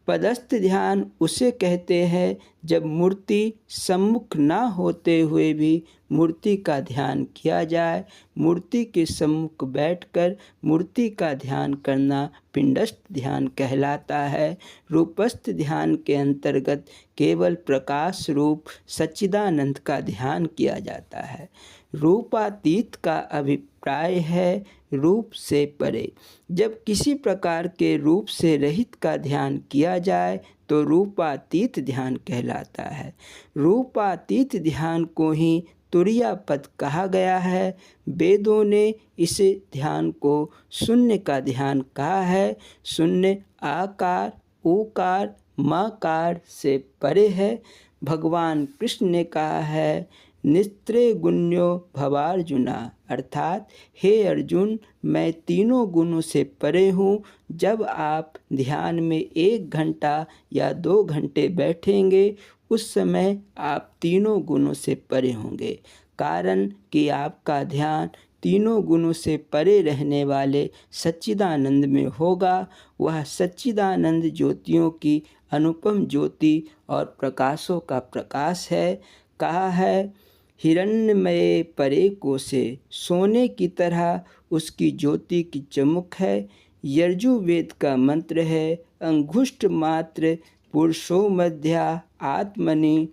[SPEAKER 1] पदस्थ ध्यान उसे कहते हैं जब मूर्ति सम्मुख ना होते हुए भी मूर्ति का ध्यान किया जाए। मूर्ति के सम्मुख बैठकर मूर्ति का ध्यान करना पिंडस्थ ध्यान कहलाता है। रूपस्थ ध्यान के अंतर्गत केवल प्रकाश रूप सच्चिदानंद का ध्यान किया जाता है। रूपातीत का अभिप्राय है रूप से परे। जब किसी प्रकार के रूप से रहित का ध्यान किया जाए तो रूपातीत ध्यान कहलाता है। रूपातीत ध्यान को ही तुरीया पद कहा गया है। वेदों ने इस ध्यान को शून्य का ध्यान कहा है। शून्य आकार, उकार, मकार से परे है। भगवान कृष्ण ने कहा है, निस्त्रिगुण्यो भवार्जुना, अर्थात हे अर्जुन, मैं तीनों गुणों से परे हूँ। जब आप ध्यान में 1 घंटा या 2 घंटे बैठेंगे, उस समय आप तीनों गुणों से परे होंगे, कारण कि आपका ध्यान तीनों गुणों से परे रहने वाले सच्चिदानंद में होगा। वह सच्चिदानंद ज्योतियों की अनुपम ज्योति और प्रकाशों का प्रकाश है। कहा है, हिरण्मय परे कोसे, सोने की तरह उसकी ज्योति की चमक है। यजुर्वेद का मंत्र है, अंगुष्ठ मात्र पुरुषो मध्या आत्मनि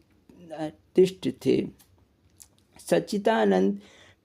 [SPEAKER 1] तिष्ठते। सच्चिदानंद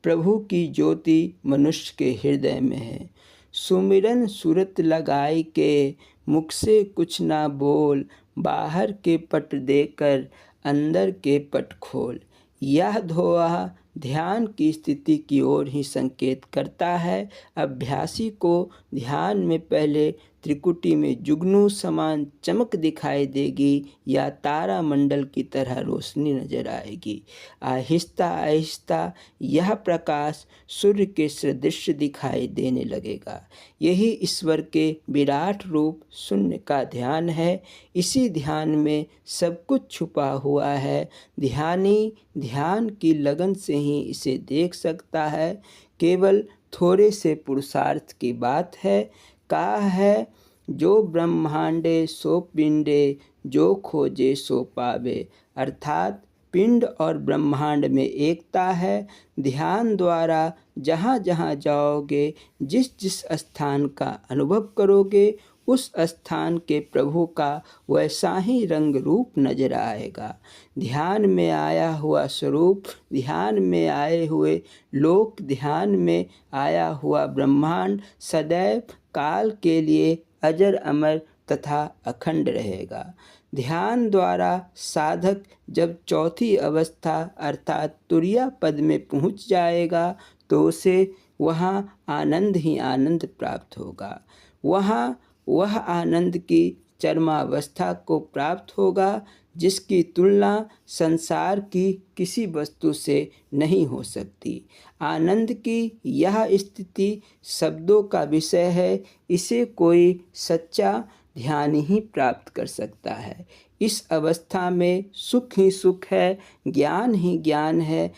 [SPEAKER 1] प्रभु की ज्योति मनुष्य के हृदय में है। सुमिरन सूरत लगाई के, मुख से कुछ ना बोल, बाहर के पट देकर अंदर के पट खोल। यह धोआ ध्यान की स्थिति की ओर ही संकेत करता है। अभ्यासी को ध्यान में पहले त्रिकुटी में जुगनू समान चमक दिखाई देगी या तारा मंडल की तरह रोशनी नजर आएगी। आहिस्ता आहिस्ता यह प्रकाश सूर्य के सदृश दिखाई देने लगेगा। यही ईश्वर के विराट रूप शून्य का ध्यान है। इसी ध्यान में सब कुछ छुपा हुआ है। ध्यानी ध्यान की लगन से ही इसे देख सकता है। केवल थोड़े से पुरुषार्थ की बात है। कहा है, जो ब्रह्मांडे सो पिंडे, जो खोजे सो पावे, अर्थात पिंड और ब्रह्मांड में एकता है। ध्यान द्वारा जहाँ जहाँ जाओगे, जिस जिस स्थान का अनुभव करोगे, उस स्थान के प्रभु का वैसा ही रंग रूप नजर आएगा। ध्यान में आया हुआ स्वरूप, ध्यान में आए हुए लोक, ध्यान में आया हुआ ब्रह्मांड सदैव काल के लिए अजर अमर तथा अखंड रहेगा। ध्यान द्वारा साधक जब चौथी अवस्था अर्थात तुरीया पद में पहुँच जाएगा तो उसे वहाँ आनंद ही आनंद प्राप्त होगा। वहाँ वह आनंद की चरमावस्था को प्राप्त होगा जिसकी तुलना संसार की किसी वस्तु से नहीं हो सकती। आनंद की यह स्थिति शब्दों का विषय है। इसे कोई सच्चा ध्यान ही प्राप्त कर सकता है। इस अवस्था में सुख ही सुख है, ज्ञान ही ज्ञान है।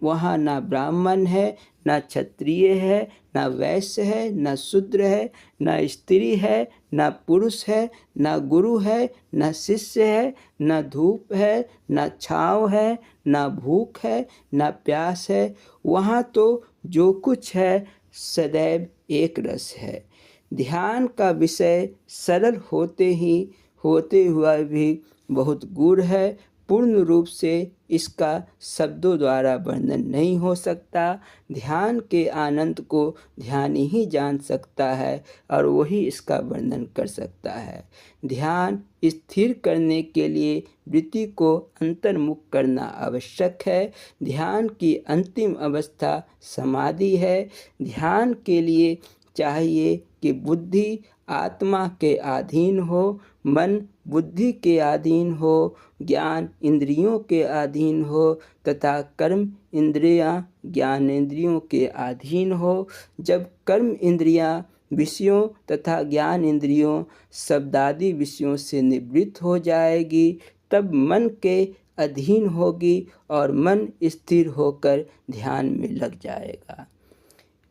[SPEAKER 1] वहाँ ना ब्राह्मण है, ना क्षत्रिय है, ना वैश्य है, ना शूद्र है, ना स्त्री है, ना पुरुष है, ना गुरु है, ना शिष्य है, ना धूप है, ना छाँव है, ना भूख है, ना प्यास है। वहाँ तो जो कुछ है सदैव एक रस है। ध्यान का विषय सरल होते हुआ भी बहुत गूढ़ है, पूर्ण रूप से इसका शब्दों द्वारा वर्णन नहीं हो सकता। ध्यान के आनंद को ध्यान ही जान सकता है और वही इसका वर्णन कर सकता है। ध्यान स्थिर करने के लिए वृत्ति को अंतर्मुख करना आवश्यक है। ध्यान की अंतिम अवस्था समाधि है। ध्यान के लिए चाहिए कि बुद्धि आत्मा के अधीन हो, मन बुद्धि के अधीन हो, ज्ञान इंद्रियों के अधीन हो तथा कर्म इंद्रियां ज्ञानेंद्रियों के अधीन हो। जब कर्म इंद्रियां विषयों तथा ज्ञान इंद्रियों शब्दादि विषयों से निवृत्त हो जाएगी, तब मन के अधीन होगी और मन स्थिर होकर ध्यान में लग जाएगा।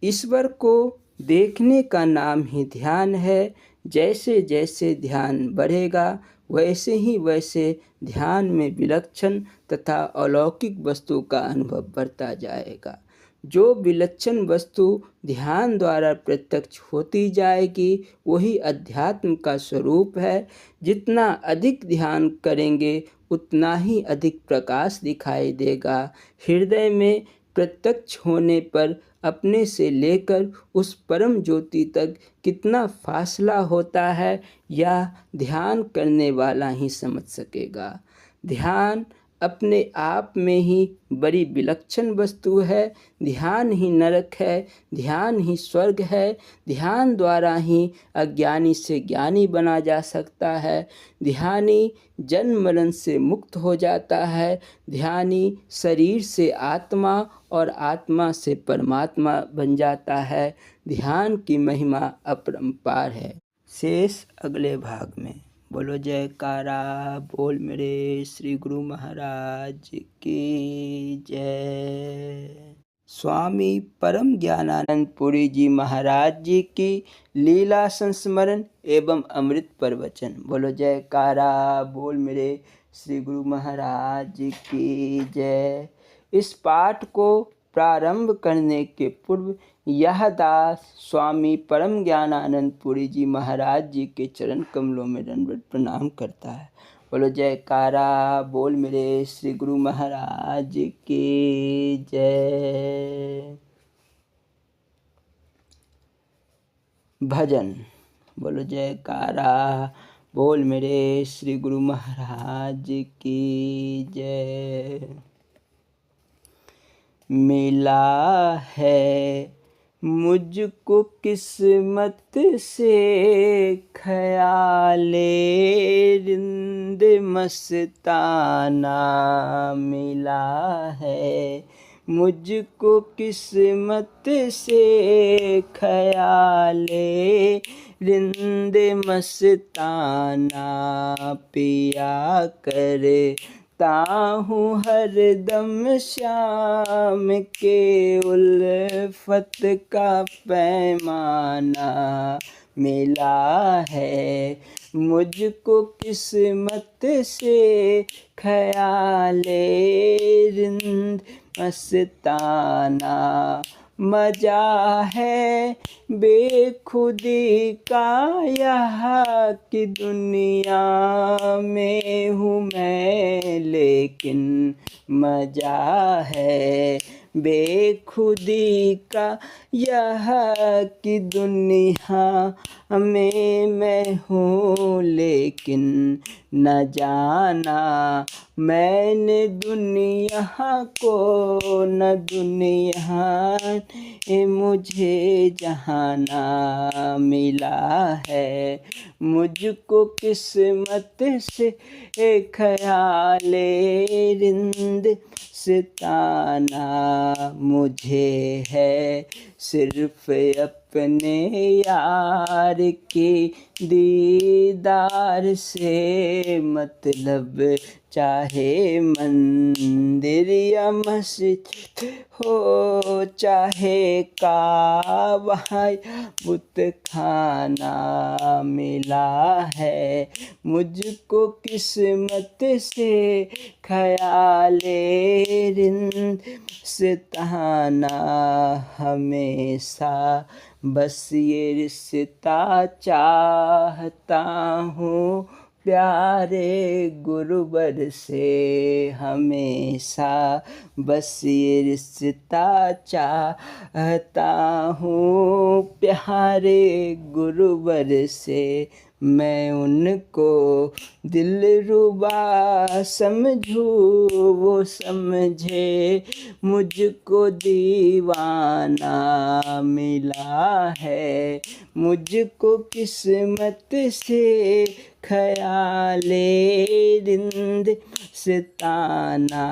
[SPEAKER 1] ईश्वर को देखने का नाम ही ध्यान है। जैसे जैसे ध्यान बढ़ेगा वैसे ध्यान में विलक्षण तथा अलौकिक वस्तु का अनुभव बढ़ता जाएगा। जो विलक्षण वस्तु ध्यान द्वारा प्रत्यक्ष होती जाएगी वही अध्यात्म का स्वरूप है। जितना अधिक ध्यान करेंगे उतना ही अधिक प्रकाश दिखाई देगा। हृदय में प्रत्यक्ष होने पर अपने से लेकर उस परम ज्योति तक कितना फासला होता है यह ध्यान करने वाला ही समझ सकेगा। ध्यान अपने आप में ही बड़ी विलक्षण वस्तु है। ध्यान ही नरक है, ध्यान ही स्वर्ग है। ध्यान द्वारा ही अज्ञानी से ज्ञानी बना जा सकता है। ध्यानी जन्म मरण से मुक्त हो जाता है। ध्यानी शरीर से आत्मा और आत्मा से परमात्मा बन जाता है। ध्यान की महिमा अपरंपार है। शेष अगले भाग में। बोलो जयकारा बोल मेरे श्री गुरु महाराज की जय। स्वामी परम ज्ञानानंद पुरी जी महाराज जी की लीला संस्मरण एवं अमृत प्रवचन। बोलो जयकारा बोल मेरे श्री गुरु महाराज की जय। इस पाठ को प्रारंभ करने के पूर्व यह दास स्वामी परम ज्ञानानंद पुरी जी महाराज जी के चरण कमलों में दंडवत प्रणाम करता है। बोलो जयकारा बोल मेरे श्री गुरु महाराज की जय। भजन। बोलो जयकारा बोल मेरे श्री गुरु महाराज की जय। मिला है मुझको किस्मत से ख्याले रिंद मस्ताना। मिला है मुझको किस्मत से ख्याले रिंद मस्ताना। पिया करे ताहूँ हरदम श्याम के उल्फत का पैमाना। मिला है मुझको किस्मत से ख्याले रिंद मस्ताना। मजा है बेखुदी का यहाँ की दुनिया में हूँ मैं, लेकिन मजा है बेखुदी का यहाँ की दुनिया में मैं हूँ, लेकिन न जाना मैंने दुनिया को, न दुनिया ने मुझे जहाना। मिला है मुझको किस्मत से ख्याले रिंद सिताना। मुझे है सिर्फ अपने यार के दीदार से मतलब, चाहे मंदिर या मस्जिद हो, चाहे काबा या बुत खाना। मिला है मुझको किस्मत से ख्याले रिंद सिताना। हमेशा बस ये रिश्ता चाहता हूँ प्यारे गुरुवर से हमेशा बस ये रिश्ता चाहता हूँ। प्यारे गुरुवर से मैं उनको दिलरुबा समझूँ, वो समझे मुझको दीवाना मिला है। मुझको किस्मत से ख़याले रिंद सिताना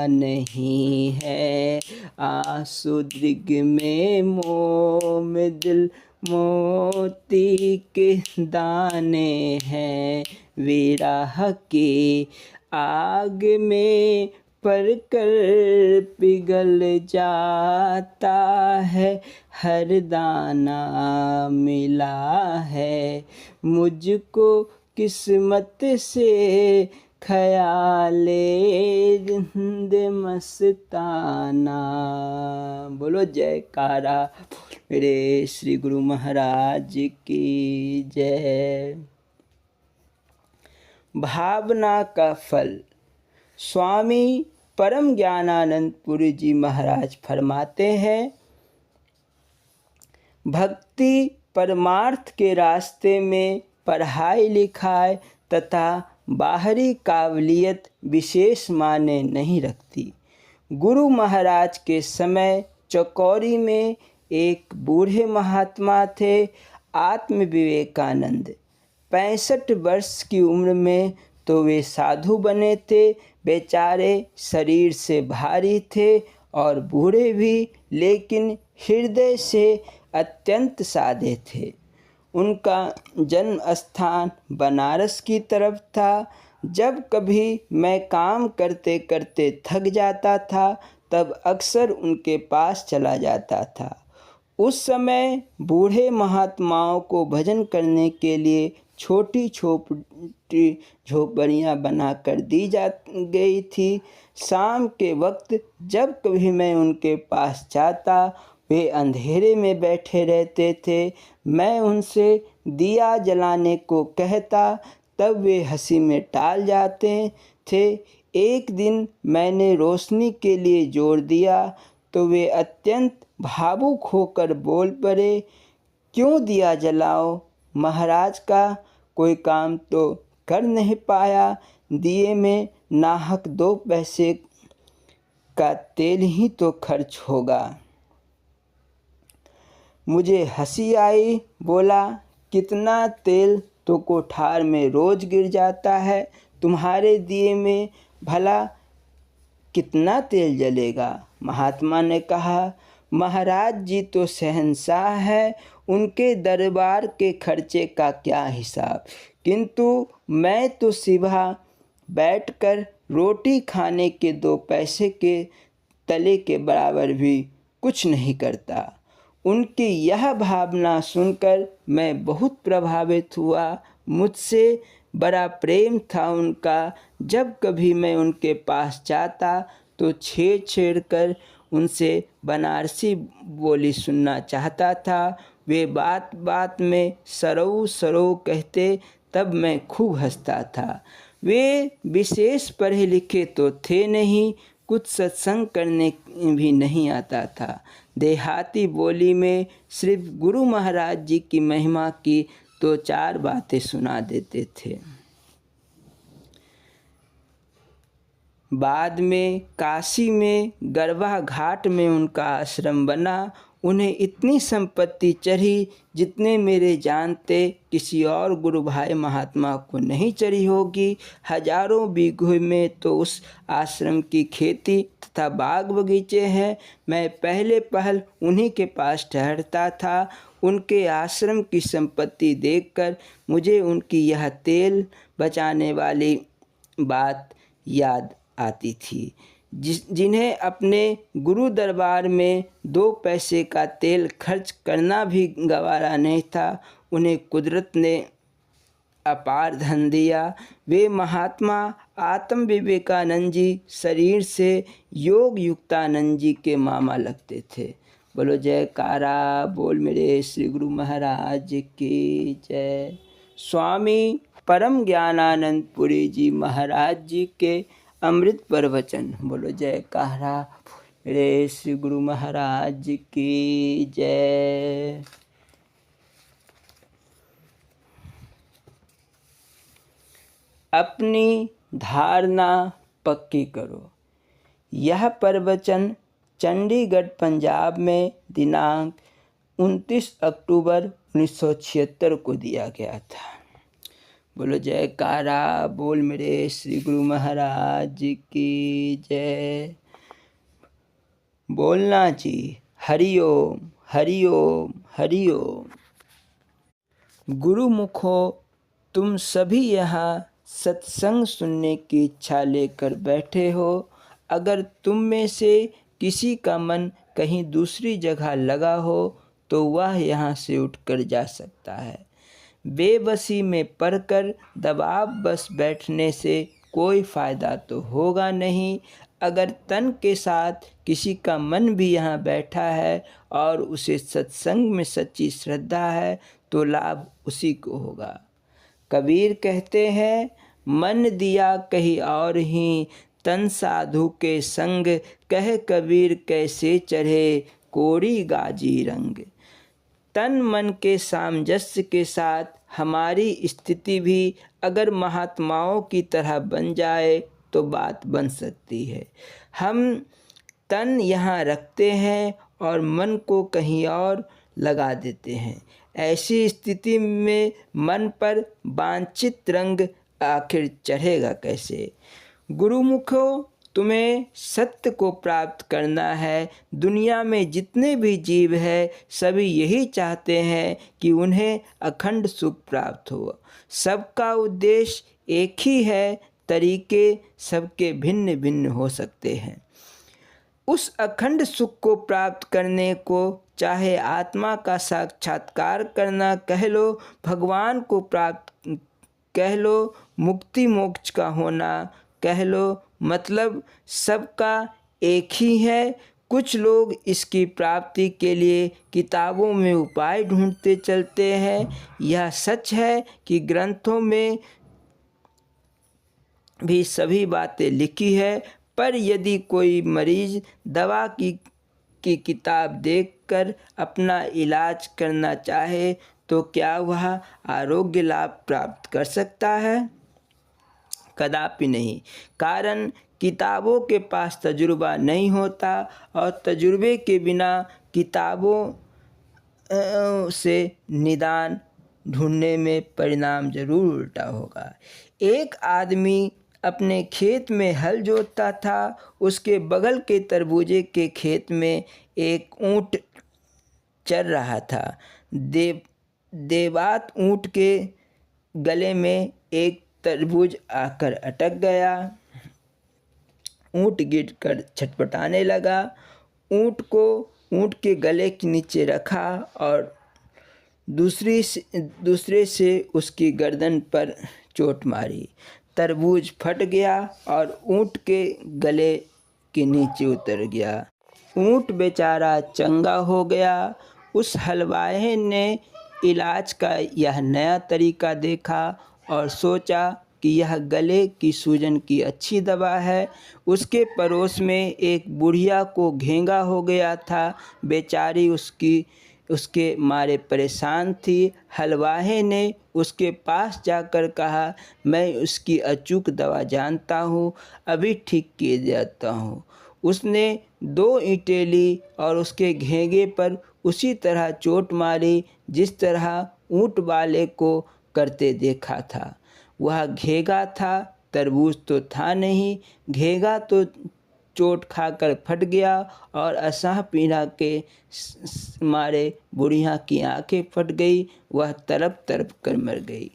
[SPEAKER 1] नहीं है। आंसू दृग में मोम दिल मोती के दाने हैं। विरह की आग में पर कर पिघल जाता है। हर दाना मिला है मुझको किस्मत से ख़याले रिंद मस्ताना। बोलो जयकारा मेरे श्री गुरु महाराज की जय। भावना का फल। स्वामी परम ज्ञानानंद पुरी जी महाराज फरमाते हैं, भक्ति परमार्थ के रास्ते में पढ़ाई लिखाई तथा बाहरी काबिलियत विशेष मायने नहीं रखती। गुरु महाराज के समय चकौरी में एक बूढ़े महात्मा थे, आत्म विवेकानंद। 65 वर्ष की उम्र में तो वे साधु बने थे। बेचारे शरीर से भारी थे और बूढ़े भी, लेकिन हृदय से अत्यंत सादे थे। उनका जन्म स्थान बनारस की तरफ था। जब कभी मैं काम करते करते थक जाता था तब अक्सर उनके पास चला जाता था। उस समय बूढ़े महात्माओं को भजन करने के लिए छोटी छोटी झोपड़ियाँ बनाकर दी जा गई थी। शाम के वक्त जब कभी मैं उनके पास जाता, वे अंधेरे में बैठे रहते थे। मैं उनसे दिया जलाने को कहता, तब वे हंसी में टाल जाते थे। एक दिन मैंने रोशनी के लिए जोर दिया तो वे अत्यंत भावुक होकर बोल पड़े, क्यों दिया जलाओ? महाराज का कोई काम तो कर नहीं पाया। दिए में नाहक 2 पैसे का तेल ही तो खर्च होगा। मुझे हंसी आई। बोला, कितना तेल तो कोठार में रोज गिर जाता है, तुम्हारे दिए में भला कितना तेल जलेगा? महात्मा ने कहा, महाराज जी तो शहंशाह है, उनके दरबार के खर्चे का क्या हिसाब। किंतु मैं तो सुबह बैठकर रोटी खाने के 2 पैसे के तले के बराबर भी कुछ नहीं करता। उनकी यह भावना सुनकर मैं बहुत प्रभावित हुआ। मुझसे बड़ा प्रेम था उनका। जब कभी मैं उनके पास जाता तो छेड़ कर उनसे बनारसी बोली सुनना चाहता था। वे बात बात में सरऊ सरऊ कहते, तब मैं खूब हंसता था। वे विशेष पढ़े लिखे तो थे नहीं, कुछ सत्संग करने भी नहीं आता था। देहाती बोली में सिर्फ गुरु महाराज जी की महिमा की 2-4 बातें सुना देते थे। बाद में काशी में गरबा घाट में उनका आश्रम बना। उन्हें इतनी संपत्ति चढ़ी जितने मेरे जानते किसी और गुरु भाई महात्मा को नहीं चढ़ी होगी। हजारों बीघे में तो उस आश्रम की खेती तथा बाग बगीचे हैं। मैं पहले पहल उन्हीं के पास ठहरता था। उनके आश्रम की संपत्ति देखकर मुझे उनकी यह तेल बचाने वाली बात याद आती थी। जिन्हें अपने गुरु दरबार में 2 पैसे का तेल खर्च करना भी गवारा नहीं था, उन्हें कुदरत ने अपार धन दिया। वे महात्मा आत्म विवेकानंद जी शरीर से योग युक्तानंद जी के मामा लगते थे। बोलो जयकारा बोल मेरे श्री गुरु महाराज की जय। स्वामी परम ज्ञानानंद पुरी जी महाराज जी के अमृत प्रवचन। बोलो जयकारा रे श्री गुरु महाराज जी की जय। अपनी धारणा पक्की करो। यह प्रवचन चंडीगढ़ पंजाब में दिनांक 29 अक्टूबर 1976 को दिया गया था। बोलो जयकारा बोल मेरे श्री गुरु महाराज जी की जय। बोलना जी हरिओम हरिओम हरिओम। गुरुमुखो, तुम सभी यहाँ सत्संग सुनने की इच्छा लेकर बैठे हो। अगर तुम में से किसी का मन कहीं दूसरी जगह लगा हो तो वह यहाँ से उठकर जा सकता है। बेबसी में पड़कर दबाव बस बैठने से कोई फ़ायदा तो होगा नहीं। अगर तन के साथ किसी का मन भी यहाँ बैठा है और उसे सत्संग में सच्ची श्रद्धा है तो लाभ उसी को होगा। कबीर कहते हैं, मन दिया कहीं और ही, तन साधु के संग, कह कबीर कैसे चढ़े कोड़ी गाजी रंग। तन मन के सामंजस्य के साथ हमारी स्थिति भी अगर महात्माओं की तरह बन जाए तो बात बन सकती है। हम तन यहाँ रखते हैं और मन को कहीं और लगा देते हैं। ऐसी स्थिति में मन पर वांछित रंग आखिर चढ़ेगा कैसे। गुरुमुखो, तुम्हें सत्य को प्राप्त करना है। दुनिया में जितने भी जीव हैं सभी यही चाहते हैं कि उन्हें अखंड सुख प्राप्त हो। सबका उद्देश्य एक ही है, तरीके सबके भिन्न भिन्न हो सकते हैं। उस अखंड सुख को प्राप्त करने को चाहे आत्मा का साक्षात्कार करना कह लो, भगवान को प्राप्त कह लो, मुक्ति मोक्ष का होना कह लो, मतलब सबका एक ही है। कुछ लोग इसकी प्राप्ति के लिए किताबों में उपाय ढूंढते चलते हैं। यह सच है कि ग्रंथों में भी सभी बातें लिखी है, पर यदि कोई मरीज दवा की किताब देखकर अपना इलाज करना चाहे तो क्या वह आरोग्य लाभ प्राप्त कर सकता है? कदापि नहीं। कारण किताबों के पास तजुर्बा नहीं होता और तजुर्बे के बिना किताबों से निदान ढूंढने में परिणाम जरूर उल्टा होगा। एक आदमी अपने खेत में हल जोतता था। उसके बगल के तरबूजे के खेत में एक ऊंट चर रहा था। देवात ऊंट के गले में एक तरबूज आकर अटक गया। ऊंट गिरकर छटपटाने लगा। ऊंट को ऊंट के गले के नीचे रखा और दूसरे से उसकी गर्दन पर चोट मारी। तरबूज फट गया और ऊंट के गले के नीचे उतर गया। ऊंट बेचारा चंगा हो गया। उस हलवाई ने इलाज का यह नया तरीका देखा और सोचा कि यह गले की सूजन की अच्छी दवा है। उसके पड़ोस में एक बुढ़िया को घेंगा हो गया था। बेचारी उसके मारे परेशान थी। हलवाई ने उसके पास जाकर कहा, मैं उसकी अचूक दवा जानता हूँ, अभी ठीक किए जाता हूँ। उसने 2 ईंटें ली और उसके घेंगे पर उसी तरह चोट मारी जिस तरह ऊंट वाले को करते देखा था। वह घेंगा था, तरबूज तो था नहीं। घेंगा तो चोट खाकर फट गया और असह पीड़ा के मारे बुढ़िया की आंखें फट गई। वह तड़प तड़प कर मर गई।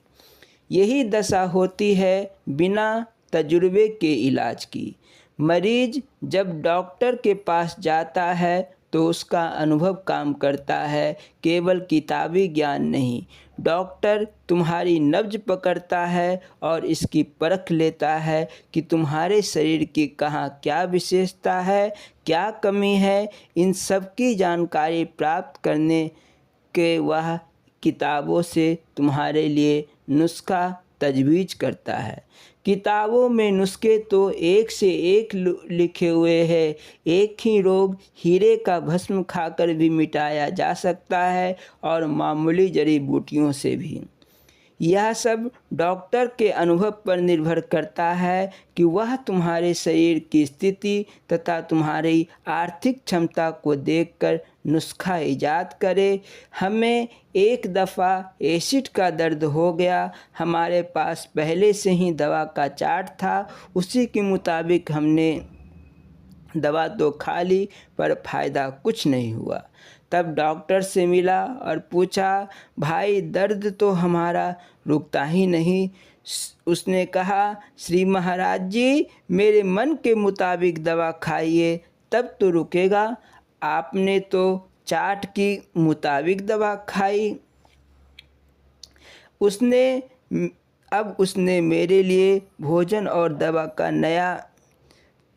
[SPEAKER 1] यही दशा होती है बिना तजुर्बे के इलाज की। मरीज जब डॉक्टर के पास जाता है तो उसका अनुभव काम करता है, केवल किताबी ज्ञान नहीं। डॉक्टर तुम्हारी नब्ज पकड़ता है और इसकी परख लेता है कि तुम्हारे शरीर की कहाँ क्या विशेषता है, क्या कमी है। इन सब की जानकारी प्राप्त करने के वह किताबों से तुम्हारे लिए नुस्खा तजवीज़ करता है। किताबों में नुस्खे तो एक से एक लिखे हुए हैं। एक ही रोग हीरे का भस्म खाकर भी मिटाया जा सकता है और मामूली जड़ी बूटियों से भी। यह सब डॉक्टर के अनुभव पर निर्भर करता है कि वह तुम्हारे शरीर की स्थिति तथा तुम्हारी आर्थिक क्षमता को देखकर नुस्खा ईजाद करे। हमें एक दफ़ा एसिड का दर्द हो गया, हमारे पास पहले से ही दवा का चार्ट था, उसी के मुताबिक हमने दवा तो खा ली पर फ़ायदा कुछ नहीं हुआ। तब डॉक्टर से मिला और पूछा, भाई दर्द तो हमारा रुकता ही नहीं। उसने कहा, श्री महाराज जी, मेरे मन के मुताबिक दवा खाइए तब तो रुकेगा। आपने तो चार्ट की मुताबिक दवा खाई। अब उसने मेरे लिए भोजन और दवा का नया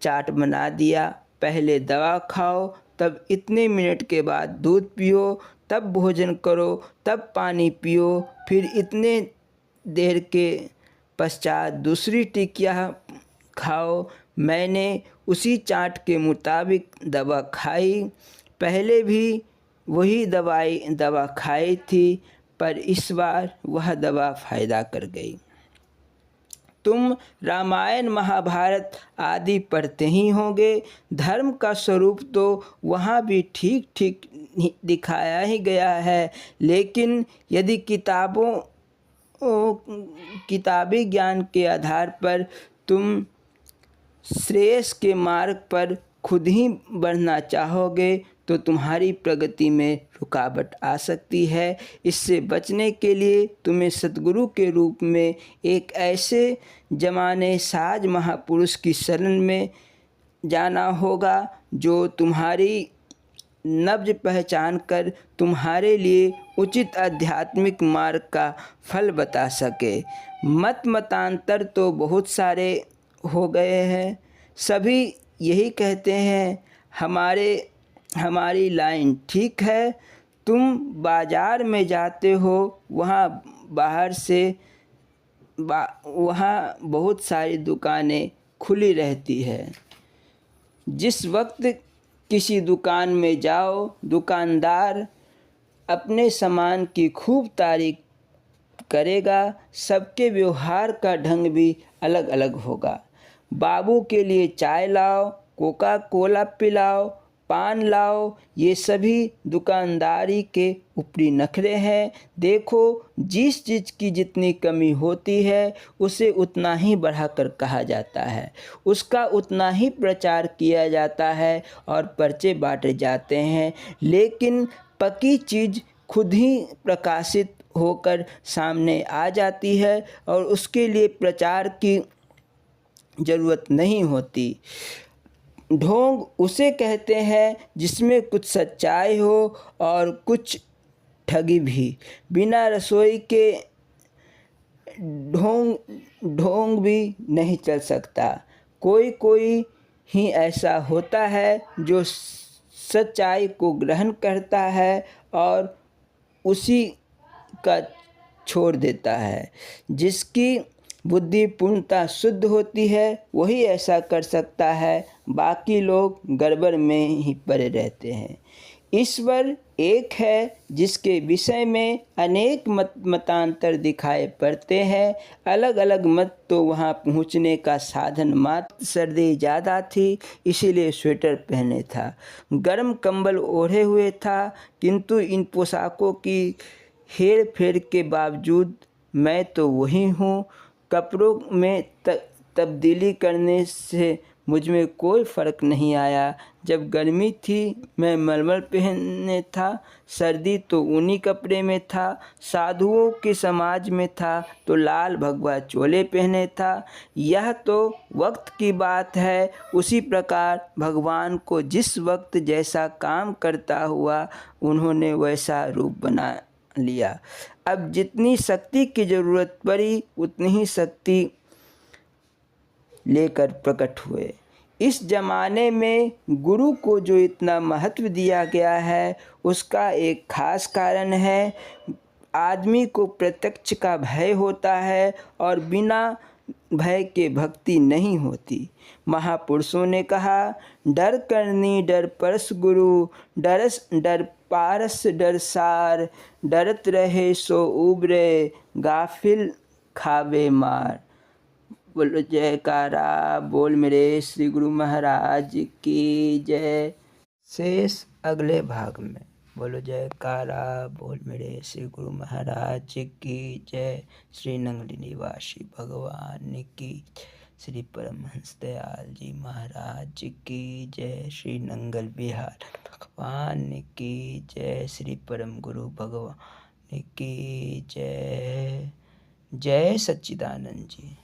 [SPEAKER 1] चार्ट बना दिया। पहले दवा खाओ, तब इतने मिनट के बाद दूध पियो, तब भोजन करो, तब पानी पियो, फिर इतने देर के पश्चात दूसरी टिकिया खाओ। मैंने उसी चार्ट के मुताबिक दवा खाई। पहले भी वही दवा खाई थी, पर इस बार वह दवा फ़ायदा कर गई। तुम रामायण महाभारत आदि पढ़ते ही होंगे। धर्म का स्वरूप तो वहाँ भी ठीक ठीक दिखाया ही गया है, लेकिन यदि किताबी ज्ञान के आधार पर तुम श्रेयस के मार्ग पर खुद ही बढ़ना चाहोगे तो तुम्हारी प्रगति में रुकावट आ सकती है। इससे बचने के लिए तुम्हें सद्गुरु के रूप में एक ऐसे जमाने साज महापुरुष की शरण में जाना होगा जो तुम्हारी नब्ज पहचान कर तुम्हारे लिए उचित आध्यात्मिक मार्ग का फल बता सके। मतांतर तो बहुत सारे हो गए हैं। सभी यही कहते हैं, हमारी लाइन ठीक है। तुम बाज़ार में जाते हो, वहाँ बहुत सारी दुकानें खुली रहती है। जिस वक्त किसी दुकान में जाओ, दुकानदार अपने सामान की खूब तारीफ करेगा। सबके व्यवहार का ढंग भी अलग अलग होगा। बाबू के लिए चाय लाओ, कोका कोला पिलाओ, पान लाओ, ये सभी दुकानदारी के ऊपरी नखरे हैं। देखो, जिस चीज़ की जितनी कमी होती है उसे उतना ही बढ़ाकर कहा जाता है, उसका उतना ही प्रचार किया जाता है और पर्चे बांटे जाते हैं। लेकिन पकी चीज़ खुद ही प्रकाशित होकर सामने आ जाती है और उसके लिए प्रचार की ज़रूरत नहीं होती। ढोंग उसे कहते हैं जिसमें कुछ सच्चाई हो और कुछ ठगी भी। बिना रसोई के ढोंग भी नहीं चल सकता। कोई ही ऐसा होता है जो सच्चाई को ग्रहण करता है और उसी का छोड़ देता है। जिसकी बुद्धि पूर्णतः शुद्ध होती है वही ऐसा कर सकता है, बाकी लोग गड़बड़ में ही पड़े रहते हैं। ईश्वर एक है जिसके विषय में अनेक मतांतर दिखाई पड़ते हैं। अलग अलग मत तो वहाँ पहुँचने का साधन मात्र। सर्दी ज़्यादा थी इसीलिए स्वेटर पहने था, गर्म कंबल ओढ़े हुए था, किंतु इन पोशाकों की हेर फेर के बावजूद मैं तो वही हूँ। कपड़ों में तब्दीली करने से मुझ में कोई फ़र्क नहीं आया। जब गर्मी थी मैं मलमल पहने था, सर्दी तो ऊनी कपड़े में था, साधुओं के समाज में था तो लाल भगवा चोले पहने था। यह तो वक्त की बात है। उसी प्रकार भगवान को जिस वक्त जैसा काम करता हुआ उन्होंने वैसा रूप बना लिया। अब जितनी शक्ति की ज़रूरत पड़ी उतनी ही शक्ति लेकर प्रकट हुए। इस ज़माने में गुरु को जो इतना महत्व दिया गया है उसका एक ख़ास कारण है। आदमी को प्रत्यक्ष का भय होता है और बिना भय के भक्ति नहीं होती। महापुरुषों ने कहा, डर करनी डर परस गुरु, डरस डर पारस डर सार, डरत रहे सो उबरे, गाफिल खावे मार। बोलो जयकारा, बोल मेरे श्री गुरु महाराज की जय। शेष अगले भाग में। बोलो जयकारा, बोल मेरे श्री गुरु महाराज की जय। श्री नंगली निवासी भगवान की, श्री परमहंस दयाल जी महाराज की जय। श्री नंगल बिहार भगवान की जय। श्री परम गुरु भगवान की जय। जय सच्चिदानंद जी।